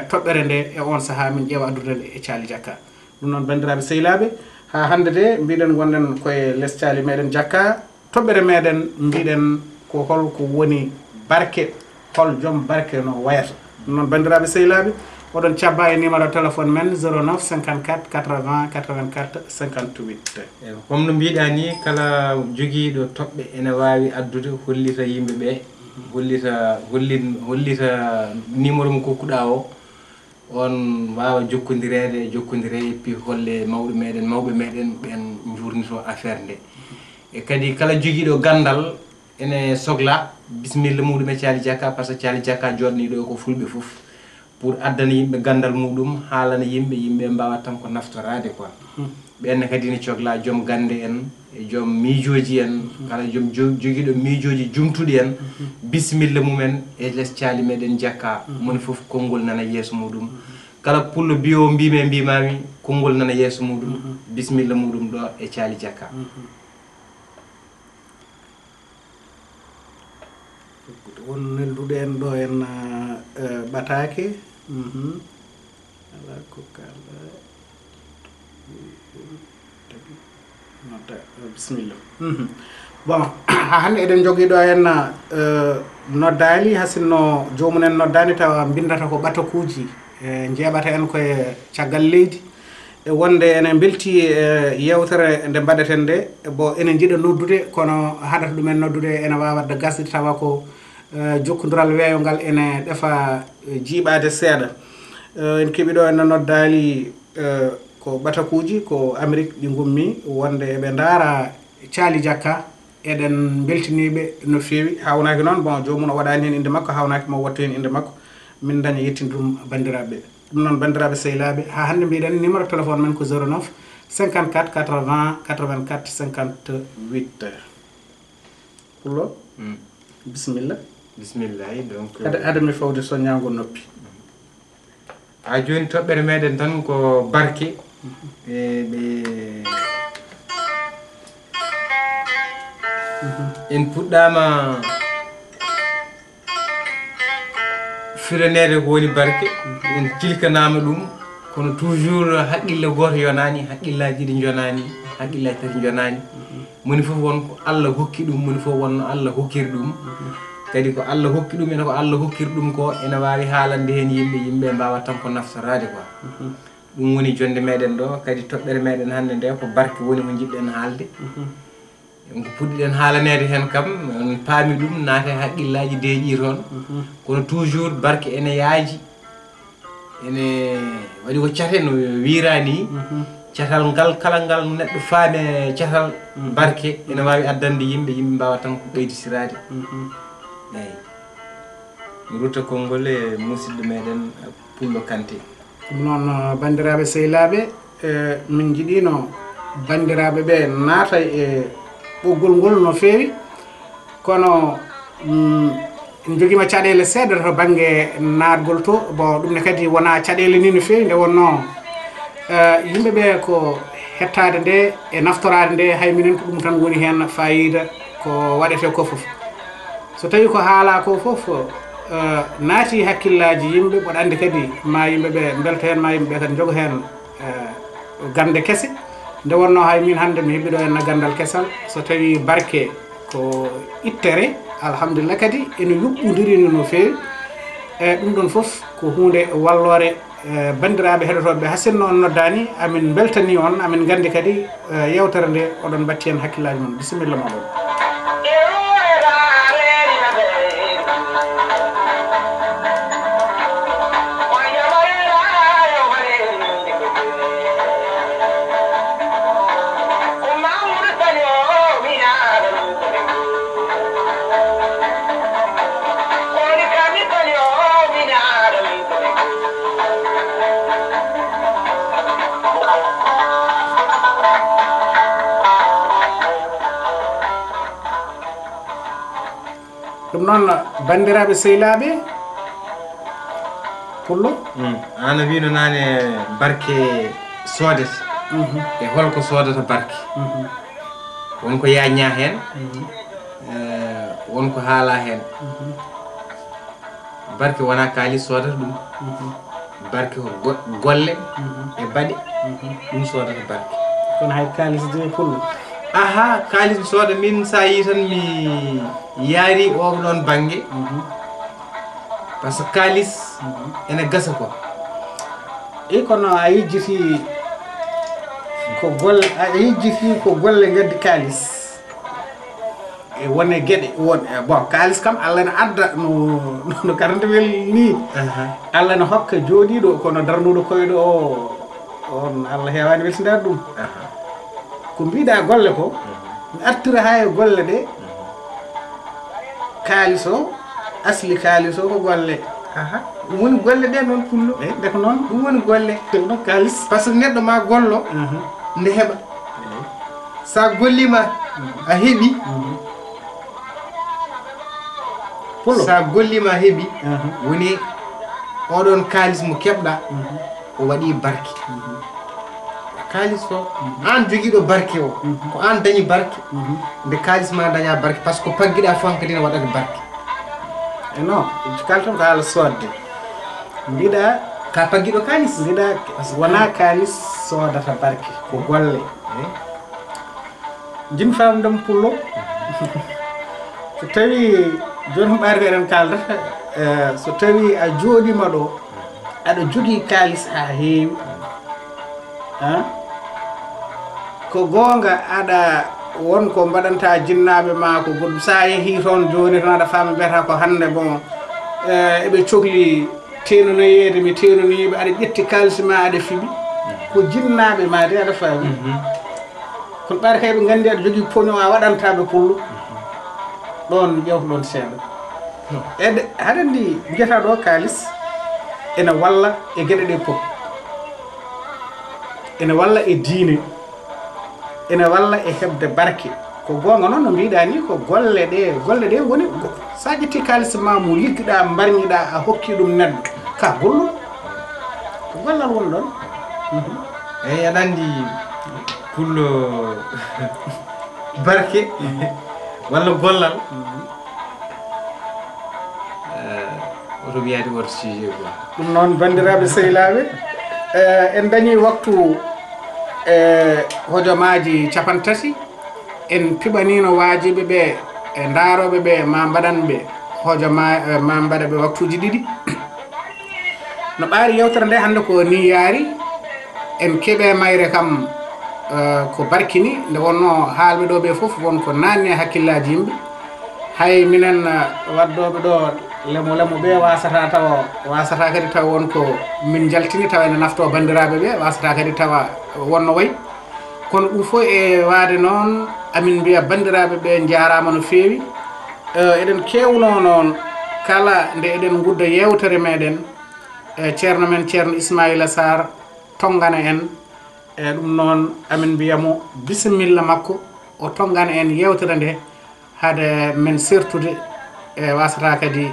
[SPEAKER 3] toɓɓere nde e on saaha min ƴeewa addude nde e Thiali Diakka ɗum noon bandiraɓe sehilaɓe ha hande de mbiɗen gonɗen koye less Thiali meɗen Diakka toɓɓere meɗen mbiɗen ko holko woni barke hol joom barke no wayata ɗum noon bandiraɓe sehilaɓe oɗon cabba e numéro téléphone men 09 54 80 84 58
[SPEAKER 4] comme no mbiɗa ni kala joguiɗo toɓɓe ene wawi addude hollita yimɓeɓe hollita numéro mo kokkuɗa o on wawa jokkodirede et puis holle mawɓe meɗen ɓen jurnito affaire nde e kadi kala joguiɗo gandal ene sohla bisimilla muɗum e Thiali Diakka par ce que Thiali Diakka joɗaniɗo ko fulɓe foof pour addana yimɓe gandal muɗum haalana yimɓe mbawa tan ko naftorade quoi ɓenne kadi ne cohla joom gande en e joom miijoji en kala joom joguiɗo miijoji jumtuɗi en bisimilla mumen e less Thiali meɗen Diakka moni foof konngol nana yeeso muɗum kala pullo biyo mbimami konngol nana yeeso muɗum bisimilla muɗum ɗo e Thiali Diakka
[SPEAKER 3] won neldude en ɗo en ɓatake ala ko kala bismillah bon hande eɗen jogui ɗo en noddali hasinno jomumen noddani tawa bindata ko ɓatakuji jeeɓata en koye caggal leydi e wonde enen belti yewtere nde mbaɗeten nde bo enen jiiɗa noddude kono haɗata ɗumen noddude ene wawa wadde gasde tawa ko jokkodiral weeyo ngal ene ɗefa jiiɓade seeɗa en keeɓi ɗo en noddali ko ɓatakuji ko Amérique ɗi gummi wonde eɓe daara Thiali Diakka eɗen beltiniɓe no fewi hawnaki noon bon jomum o waɗani hen inde makko hawnaki mo watta hen inde makko min daña yettinde ɗum bandiraɓe ɗum noon bandiraɓe sehilaɓe ha hande mbiɗen numéro téléphone men ko 09 54 80 84 58 pullo bisimilla
[SPEAKER 4] bisimillahi donc
[SPEAKER 3] adami fawde soññago noppi
[SPEAKER 4] ha joni toɓɓere meɗen tan ko barke ɓe en puɗɗama firanede ko woni barke en tilkanama ɗum kono toujours haqqille goto yonani haqqillaji ɗi jonani haqqillaji tati jonani moni foof wonko Allah hokki ɗum moni foof wonno Allah hokkiri ɗum kadi ko Allah hokki ɗum ene ko Allah hokkiri ɗum ko ene wawi haalande hen yimɓe mbawa tan ko naftorade quoi ɗum woni jonde meɗen ɗo kadi toɓɓere meɗen hande nde ko barke woni ko jiɗɗen haalde ko puɗɗiɗen haalanede hen kam on paami ɗum naate haqqillaji deeƴi toon kono toujours barke ene yaaji ene waɗi ko cate no wirani catal ngal kala ngal neɗɗo faame catal barke ene wawi addande yimɓe mbawa tan ko ɓeydisirade eyyi mi rutta konngol e musidɗo meɗen Pullo Kanté
[SPEAKER 3] ɗum noon bandiraɓe sehilaɓe min jiiɗino bandiraɓe ɓe naata e ɓoggol ngol no fewi kono en joguima caɗele seeɗa to banggue natgol to bon ɗum ne kadi wona caɗele ni no fewi nde wonno yimɓeɓe ko hettade nde e naftorade nde hay minen ko ɗum tan woni hen fayida ko waɗete ko foof so tawi ko haala ko foof naati hakkillaji yimɓe mboɗa andi kadi ma yimɓeɓe belta hen ma yimɓeɓe kadi jogo hen gande kese nde wonno hay min hande mi heeɓiɗo hen gandal kesal so tawi barke ko ittere alhamdulillah kadi ene yuɓɓodirini no fewi e ɗum ɗon foof ko hunde wallore bandiraɓe heɗotoɓe hasinno on noddani amin beltani on amin gandi kadi yewtere nde oɗon batti hen hakkillaji mon bisimilla moɗon ɗum noon bandiraɓe sehilaɓe Pullo
[SPEAKER 4] ana wino nane barke soodete e holko soodata barke wonko yañña hen wonko haala hen barke wona kalis sodata ɗum barke ko golle e baɗe ɗum sodata barke
[SPEAKER 3] kono hay kalis de Pullo
[SPEAKER 4] aha kalis mi sooda min sa yi tan mi yaari o ɗon banggue par ce que kalis ene gasa quoi
[SPEAKER 3] e kono a yejjiti ko golle a yejjiti ko golle gaddi kalis e wone gueɗe won bon kalis kam Allah ne adda no karante wel ni Allah ne hokka jooɗiɗo kono darnuɗo koyɗo o on Allah hewani weltindade ɗum ko mbiɗa golle ko mi artira ha e golle ɗe kalis o asli kalis o ko golle ɗum woni golle ɗe noon Pullo e deko noon ɗum woni golle ɗum kalis par ce que neɗɗo ma gollo nde heɓa sa gollima a heeɓi Pullo sa gollima a heeɓi woni oɗon kalis mo keɓɗa o waɗi barke kalis o an joguiɗo barke o ko an dañi barke nde kalis ma daña barke par ce que ko pagguiɗa fo hankkadi ne waɗata barke non kalton ko haala sodde mbiɗa
[SPEAKER 4] ka paggiɗo kalis
[SPEAKER 3] mbiɗa wona kalis sodata barke ko golle jin famdam pullo so tawi joni ɓarde eɗen kaldata so tawi a jooɗima ɗo aɗa jogii kalis ha heewi ko goonga aɗa wonko mbaɗanta jinnaɓe ma ko goɗɗum sa yeehi toon joni tan aɗa faami mbiyata ko hande bon eɓe cohli tenonoyeede mi tenoniɓe aɗa ƴetti kalisi ma aɗa fiɓi ko jinnaɓe ma de aɗa faami kono ɓaade kay ɓe gandi aɗa jogii pognon a waɗantaɓe pullo ɗon ƴewko ɗon seeɗa ede haɗa andi mbiyata ɗo kalis ene walla e gueɗe ɗe fof ene walla e diine ene walla e heɓde barke ko gonga noon no mbiɗa ni ko golle ɗe woni sa ƴetti kalis ma mo liggiɗa mbarñiɗa a hokki ɗum neɗɗo ka gollu ko gollal woni ɗon
[SPEAKER 4] eyyi aɗa andi pullo barke walla gollal oto wiyade woto sujet quoi
[SPEAKER 3] ɗum noon bandiraɓe sehilaɓe en dañi waktu hojomaji 30 en piɓanino wajiɓe ɓe e daroɓe ɓe ma mbaɗanɓe hojoma ma mbaɗaɓe waktuji 2 no ɓaari yewtere nde hande ko ni yaari en keeɓe mayre kam ko barkini nde wonno haalɓe ɗo ɓe foof wonko nanni e hakkillaji yimɓe hay minen waddoɓe ɗo lemo ɓe wasata kadi taw wonko min jaltini tawa ene nafto bandiraɓe ɓe wasata kadi tawa wonno wayi kono ɗum fof e waade noon amin mbiya bandiraɓe ɓe jarama no feewi eɗen kewno noon kala nde eɗen gudda yewtere meɗen ceerno men ceerno Ismaila Sarr tongana en e ɗum noon amin mbiyamo bisimilla makko o tongana en yewtere nde hade men sertude e wasata kadi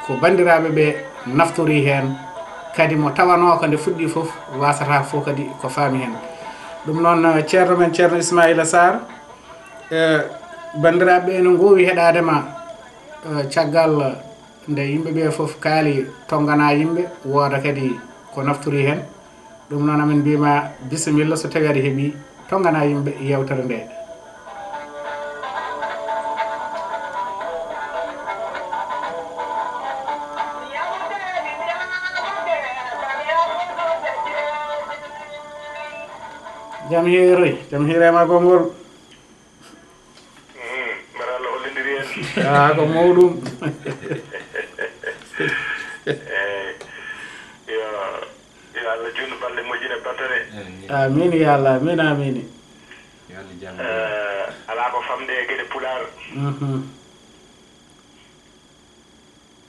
[SPEAKER 3] ko bandiraɓe ɓe naftori hen kadi mo tawano ko nde fuɗɗi foof wasata fof kadi ko faami hen ɗum noon ceerno men ceerno Ismaila Sarr bandiraɓe ɓe no gowi heɗadema caggal nde yimɓeɓe foof kaali tongana yimɓe wooda kadi ko naftori hen ɗum noon amin mbima bisimilla so tawi aɗa heeɓi tongana yimɓe yewtere nde jam hiirema gongol
[SPEAKER 2] mbaɗa Allah hollidiri en
[SPEAKER 3] ko mawɗum
[SPEAKER 2] yo Allah junnu balɗe moƴƴine battane
[SPEAKER 3] amin ya Allah amin amin
[SPEAKER 2] ala ko famde e gueɗe pular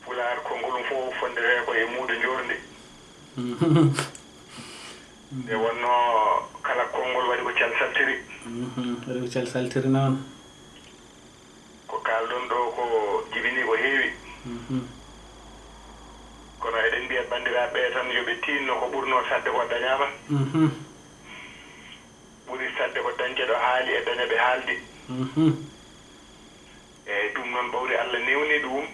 [SPEAKER 2] pular konngolum fof fondete ko e muudo jorndi nde wonno kala konngol waɗi ko calsaltiri
[SPEAKER 3] waɗi ko calsaltiri noon
[SPEAKER 2] ko kalɗon ɗo ko jibini ko heewi kono eɗen mbiya bandiraɓe tan yoɓe tinno ko ɓurno sadde ko dañama ɓuri sadde ko dañƴeɗo haali e daña ɓe haaldi eyyi ɗum noon ɓawde Allah newni ɗum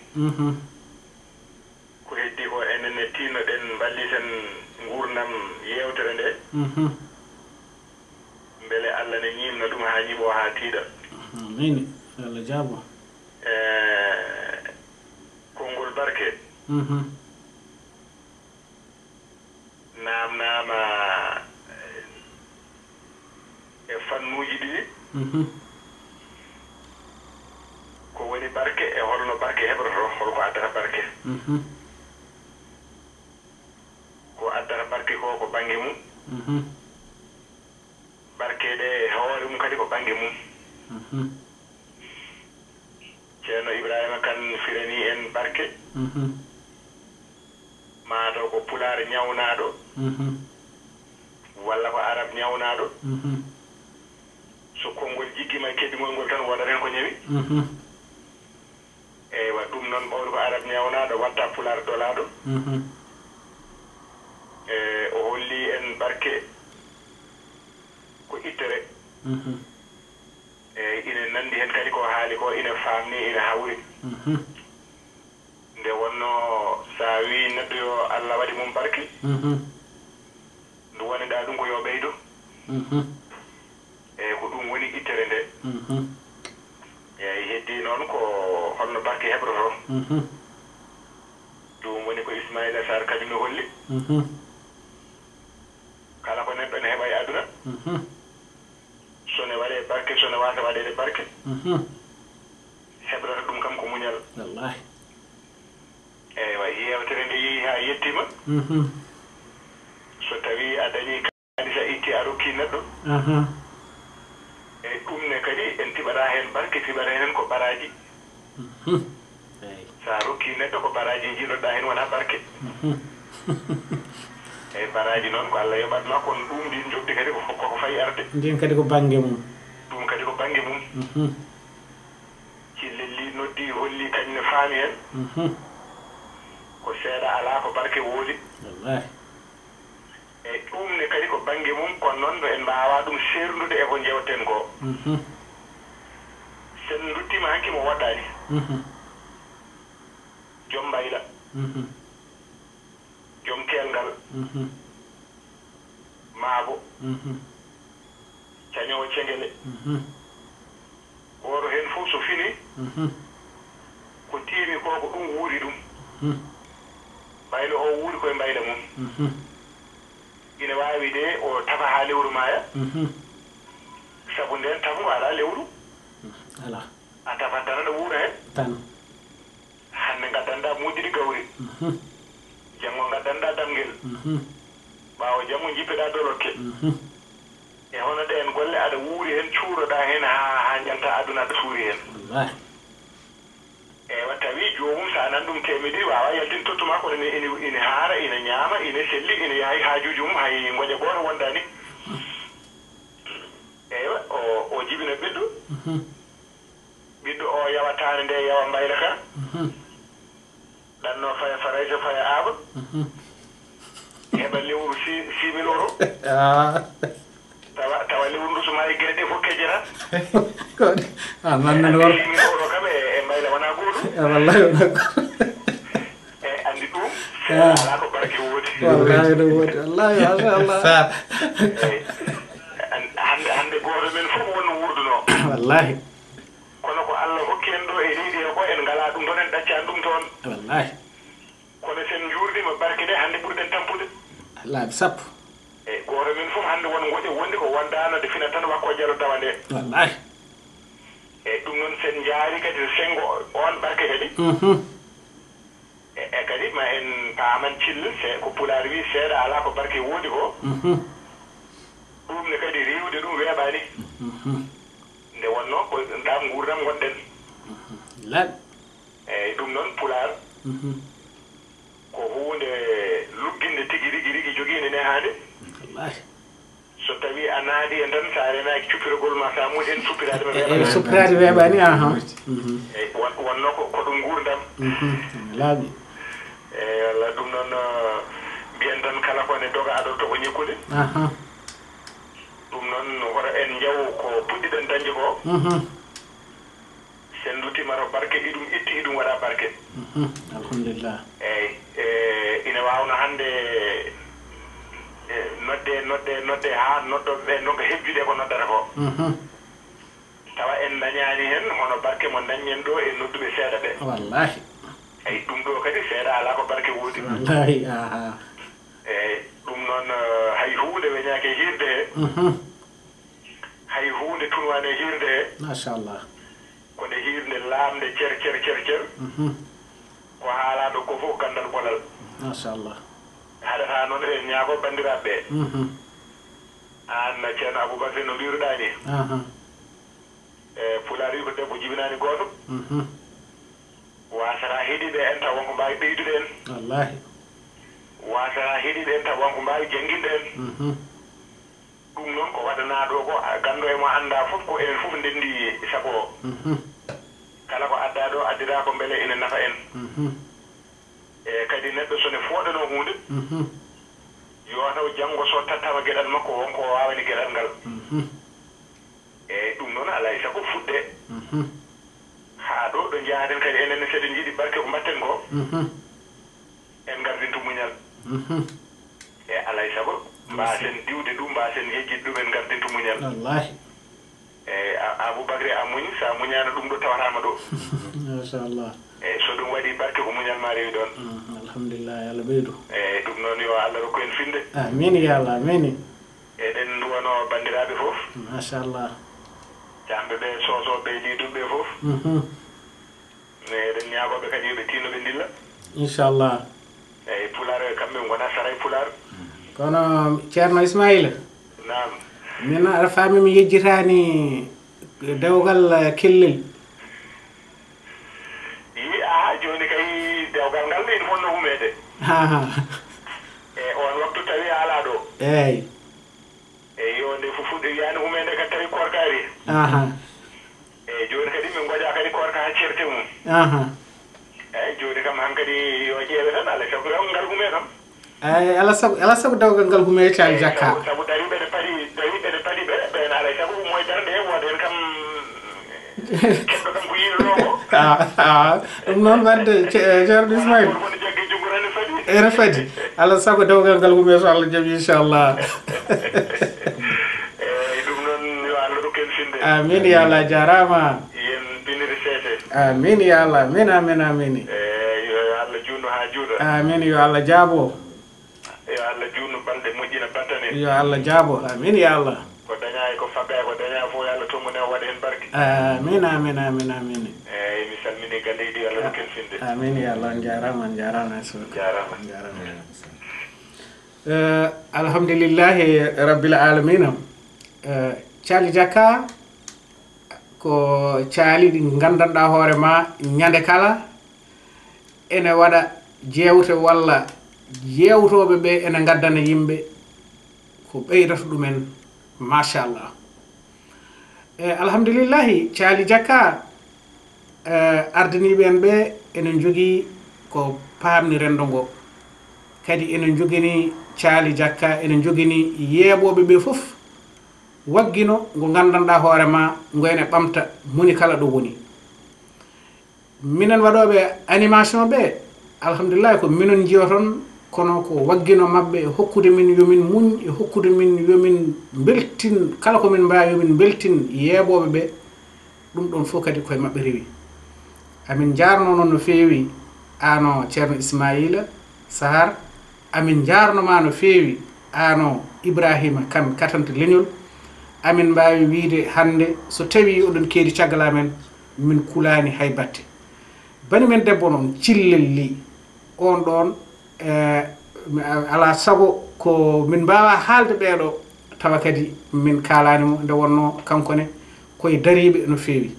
[SPEAKER 2] ko heddi ko enenne tinnoɗen mballiten gurdam yewtere nde beele Allah ne ñimna ɗum ha ñiɓo ha tiiɗa
[SPEAKER 3] amini Allah jaabo
[SPEAKER 2] konngol barke namnama e fannuji ɗi ko woni barke e holno barke heɓroto holko addata barke ko addata barke ko banggue mum barke ɗe hoore mum kadi ko banggue mum ceerno Ibrahima Kane firani en barke mataw ko pular ñawnaɗo walla ko arab ñawnaɗo so konngol jiggima e keddugol ngol tan wodat hen ko ñawi eywa ɗum noon ɓawde ko arab ñawnaɗo watta pular dolaɗo o holli en barke ko ittere eyyi ina nandi hen kadi ko haali ko ina famni ina hawri wadde yo Allah waɗi mum barki ndu woni ɗa ɗum ko yo ɓeydo eyi ko ɗum woni ittere nde eyi heddi noon ko holno barke heɓroto ɗum woni ko Ismaila Sarr kañum no holli kala ko neɗɗo ne heɓa e aduna sone waɗe barke sone wasa waɗede barke heɓrata ɗum kam ko muñal
[SPEAKER 3] wallahi
[SPEAKER 2] eywa yewtere nde yeehi ha yettima so tawi a dañi kadi sa itti a rokki neɗɗo eyyi ɗum ne kadi en tiɓata hen barke tiɓata hen ko baraji sa rokki neɗɗo ko baraji jiiloɗa hen wona barke eyyi baraji noon ko Allah yoɓatma kono ɗum ndin jogdi kadi koko fayi arde
[SPEAKER 3] ndin kadi ko banggue mum
[SPEAKER 2] ɗum kadi ko banggue mum cillelli noddi holli kañum faami hen ko seeɗa ala ko barke woodi
[SPEAKER 3] wallahi
[SPEAKER 2] eyyi ɗum ne kadi ko banggue mum kono noon en mbawa ɗum sernude e ko jewten ko sen duttima hanki mo woɗɗani joom mbayla joom kelgal maabo cañowo cengele goto hen fof so fini ko tiimi ko ko ɗum wuuri ɗum mbaylo o wuuri koye mbayla mum ina wawi de o tafa ha lewru maya sabu nden tafu ala lewru
[SPEAKER 3] ala
[SPEAKER 2] a tafat tan aɗa wuura hen
[SPEAKER 3] tan
[SPEAKER 2] hande gaddanɗa muɗɗiɗi gawri janggo gaddanɗa damguel ɓawo janggo jippeɗa dolokke e hono ɗen golle aɗa wuuri hen cuuroɗa hen ha jalta aduna aɗa suuri hen
[SPEAKER 3] wallahi
[SPEAKER 2] eywa tawi jomum sa nan ɗum temediri wawa yaltin tottuma kono ina haara ina ñaama ina selli ina yahay hajuji mum hay goƴa goto wondani eywa o jibina ɓiɗɗo ɓiɗɗo o yawatani nde yawa mbayla ka ɗanno faya faraysa faya aaba heɓa lewru 6 000 € tawa lewru ndu suma e gueɗe ɗe fof kejjata
[SPEAKER 3] nanne wor
[SPEAKER 2] 6 000 € kam e mbayla wona goɗum
[SPEAKER 3] wallahi wona
[SPEAKER 2] e andi ɗum ala ko barke woodi
[SPEAKER 3] wallahi no woodi wallahi machallah
[SPEAKER 2] eyyi hande goto men fof wonno wurduno
[SPEAKER 3] wallahi
[SPEAKER 2] kono ko Allah hokki en ɗo e leydi he ko en ngala ɗum ɗon en ɗaccani ɗum toon
[SPEAKER 3] wallahi
[SPEAKER 2] kono sen jurdima barke nde hande ɓurɗen tampude
[SPEAKER 3] laabi sappo
[SPEAKER 2] eyyi goto men fof hande won goƴe wondi ko wondano de fina tan wakko jalo dawa nde
[SPEAKER 3] wallahi
[SPEAKER 2] eyyi ɗum noon sen jaari kadi sengo on barke kadi e kadi ma en paaman cilli ko pulaar wi seeɗa ala ko barke woodi ko ɗum ne kadi riwde ɗum weeɓani nde wonno ko ɗam gurdam gonɗen
[SPEAKER 3] laaɓi
[SPEAKER 2] eyyi ɗum noon pulaar ko hunde lugginde tigui rigui joguinde ne hande
[SPEAKER 3] wallahi
[SPEAKER 2] so tawi a naadi e tan sa renaki cuppirogol ma sa muɗi en suppirade ma
[SPEAKER 3] e suppirade weeɓani
[SPEAKER 2] eyyi wonno ko ɗum gurdam
[SPEAKER 3] laaɓi
[SPEAKER 2] eyyi walla ɗum noon mbiyen tan kala kone doga aɗo toko ñekkude ɗum noon hoto en jaw ko puɗɗiɗen dañde ko sen duttimaro barke iɗum itti iɗum waɗa barke
[SPEAKER 3] alhamdulillah
[SPEAKER 2] eyyi ina wawno hande nodde ha noddoɓe donka hejjude ko noddata ko tawa en dañani hen hono barke mo dañen ɗo e nodduɓe seeɗa ɓe
[SPEAKER 3] wallahi
[SPEAKER 2] eyyi ɗum ɗo kadi seeɗa ala ko barke woodi
[SPEAKER 3] wallahi
[SPEAKER 2] eyyi ɗum noon hay hunde weñake hirde he hay hunde tunwane hirde he
[SPEAKER 3] machallah
[SPEAKER 2] ko nde hirde lamde cer ko haalaɗo ko fof gandal bolal
[SPEAKER 3] machallah
[SPEAKER 2] haɗata noon en ñaago bandiraɓe an ceerno Aboubacry no mbiruɗa ni e pulaar wi ko debbo jibinani goto wasata heeɗiɓe en taw wonko mbawi ɓeydude en
[SPEAKER 3] wallahi
[SPEAKER 2] wasata heeɗiɓe en taw wonko mbawi jangguinde en ɗum noon ko waɗana ɗo ko gando e mo anda fof ko enen fof ndendi sago o kala ko adda ɗo addira ko beele ene nafa en e kadi neɗɗo sone fooɗano hunde yo taw janggo so tattama gueɗal makko wonko wawani gueɗal ngal eyyi ɗum noon alay saago fuɗɗe ha ɗo ɗo jaaden kadi enen seeɗen jiiɗi barke ko mbatten ko en gardintu e alay sago mbasen diwde ɗum mbasen hejjide ɗumen gardinto muñal
[SPEAKER 3] wallahi
[SPEAKER 2] e Aboubacry a muñi sa muñana ɗum ɗo tawatama ɗo
[SPEAKER 3] machallah
[SPEAKER 2] e so ɗum waɗi barke ko muñal ma rewi ɗon
[SPEAKER 3] alhamdulillah Allah ɓeydu
[SPEAKER 2] e ɗum noon yo Allah rokku en finde
[SPEAKER 3] amin ya Allah amin
[SPEAKER 2] eɗen duwano bandiraɓe fof
[SPEAKER 3] machallah
[SPEAKER 2] camɓe ɓe sosoɓe liduɓe fof eɗen ñagoɓe kadi yoɓe tinoɓe ndilla
[SPEAKER 3] inchallah
[SPEAKER 2] eyyi pular kamɓe gona saray pular
[SPEAKER 3] kono ceerno Ismaïla
[SPEAKER 2] nam
[SPEAKER 3] min aɗa faami mi yejjitani dewgal kellel
[SPEAKER 2] yi aha joni kay dewgal ngal ne fonno humede e on waktu tawi ala ɗo
[SPEAKER 3] eyyi
[SPEAKER 2] eyyi yo nde fufuɗe yani humede kadi tawi korkari eyyi joni kadi min goƴa kadi korka ha certe mum eyyi joni kam hankadi yo ƴeewe tan alay sago ngal hume kam
[SPEAKER 3] eyyi ala sago dewgal ngal hume Thiali Diakka
[SPEAKER 2] sabu dari ɓeɗe paɗi ɓen alay sago moye darde he woda hen kam keɗɗo kam ko yiɗoɗo
[SPEAKER 3] ɗum noon wadde ceerno Ismaïla
[SPEAKER 2] woni jaggi junggo rani fadi
[SPEAKER 3] ene fadi ala sago dewgal ngal hume so Allah jaaɓi inchallah
[SPEAKER 2] eyyi ɗum noon yo Allah rokken finde
[SPEAKER 3] amin ya Allah jarama
[SPEAKER 2] yen biniri sese
[SPEAKER 3] amin ya Allah amin amin amin
[SPEAKER 2] yo Allah junno ha juuɗa
[SPEAKER 3] amin yo Allah jaabo
[SPEAKER 2] yo Allah junno balɗe moƴƴina battane
[SPEAKER 3] yo Allah jaabo amin ya Allah
[SPEAKER 2] ko daña ko fagga ko daña fof yo Allah tommone waɗa hen barke
[SPEAKER 3] amin amin amin amin
[SPEAKER 2] eyyi mi salmini galleji yo Allah rokken finde
[SPEAKER 3] amin ya Allah jarama jarama
[SPEAKER 2] jarama
[SPEAKER 3] alhamdulillahi rabbil alamin Thiali Diakka ko caali ɗi gandanɗa hoore ma ñande kala ene waɗa jewte walla yewtoɓe ɓe ene gaddana yimɓe ko ɓeydata ɗumen machallah alhamdulillahi Thiali Diakka ardaniɓe en ɓe enen jogui ko pamni rendo ngo kadi enen jogini Thiali Diakka enen jogini yeeɓoɓe ɓe foof waggino ngo gandanɗa hoore ma ngo ene ɓamta moni kala ɗo woni minen waɗoɓe animation ɓe alhamdulillah ko minen jiyoton kono ko waggino mabɓe e hokkude min yomin muñ e hokkude min yomin beltin kala komin mbawi yomin beltin yeeɓoɓe ɓe ɗum ɗon fof kadi koye mabɓe rewi amin jarno noon no fewi ano ceerno Ismaïla Sahar amin jarnoma no fewi ano Ibrahima Kane katante leñol amin mbawi wiide hande so tawi oɗon keedi caggal amen min kulani hay batte bani men debbo noon cillel li on ɗon ala sago ko min mbawa haalde ɓeɗo tawa kadi min kalanimo nde wonno kankone koye dariɓe no fewi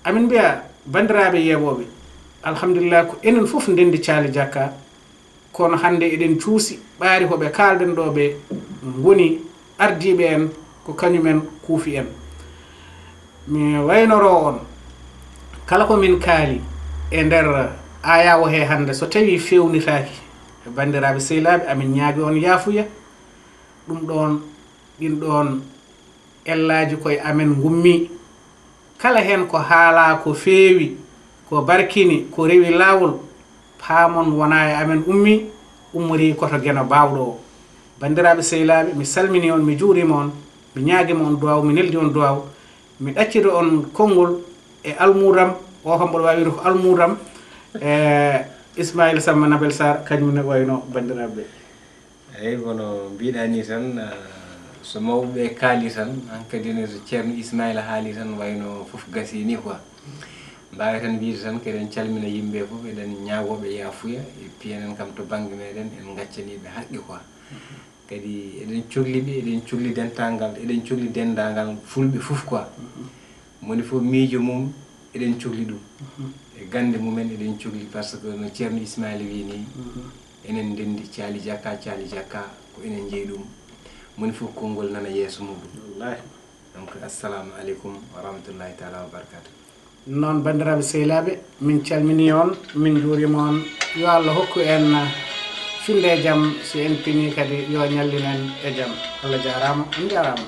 [SPEAKER 3] amin mbiya bandiraɓe yeeɓoɓe alhamdulillah ko enen foof ndendi Thiali Diakka kono hande eɗen cuusi ɓaari koɓe kalden ɗo ɓe goni ardiɓe en ko kañumen kuufi en mi waynoro on kala ko min kaali e nder ayawo he hande so tawi fewnitaki e bandiraɓe sehilaɓe amin ñaagi on yaafuya ɗum ɗon ɗin ɗon ellaji koye amen gummi kala hen ko haala ko feewi ko barkini ko rewi lawol paamon wona e amen ummi ummori koto gueno bawɗo o bandiraɓe sehilaɓe mi salmini on mi juurima on mi ñaaguima on duwaw mi neldi on duwaw mi ɗaccide on konngol e almuram o kam mboɗo wawi wiide ko almuram Ismaïla Samba Nabel Sarr kañumne wayno bandiraɓe
[SPEAKER 4] eyyi kono mbiɗa ni tan so mawɓeɓe kaali tan hankkadi ne so ceerno Ismaïla haali tan wayno foof gasi ni quoi mbawi tan wiide tan keɗen calmina yimɓe foof eɗen ñagoɓe yaafuya et puis enen kam to banggue meɗen en gaccaniɓe haqqi quoi kadi eɗen cohliɓe eɗen cohli dental eɗen cohli dendagal fulɓe foof quoi moni fof miijo mum eɗen cohli ɗum e gande mumen eɗen cohli par ce que no ceerno Ismaïla wi ni enen ndendi Thiali Diakka ko enen jeeyi ɗum moni fof konngol nana yeeso muɗum
[SPEAKER 3] wallahi
[SPEAKER 4] donc assalamu aleykum wa rahmatullahi taala wa barakatuh
[SPEAKER 3] noon bandiraɓe sehilaɓe min calmini on min juurima on yo Allah hokku en finde e jaam so en pini kadi yo ñallinen e jaam Allah jarama on jarama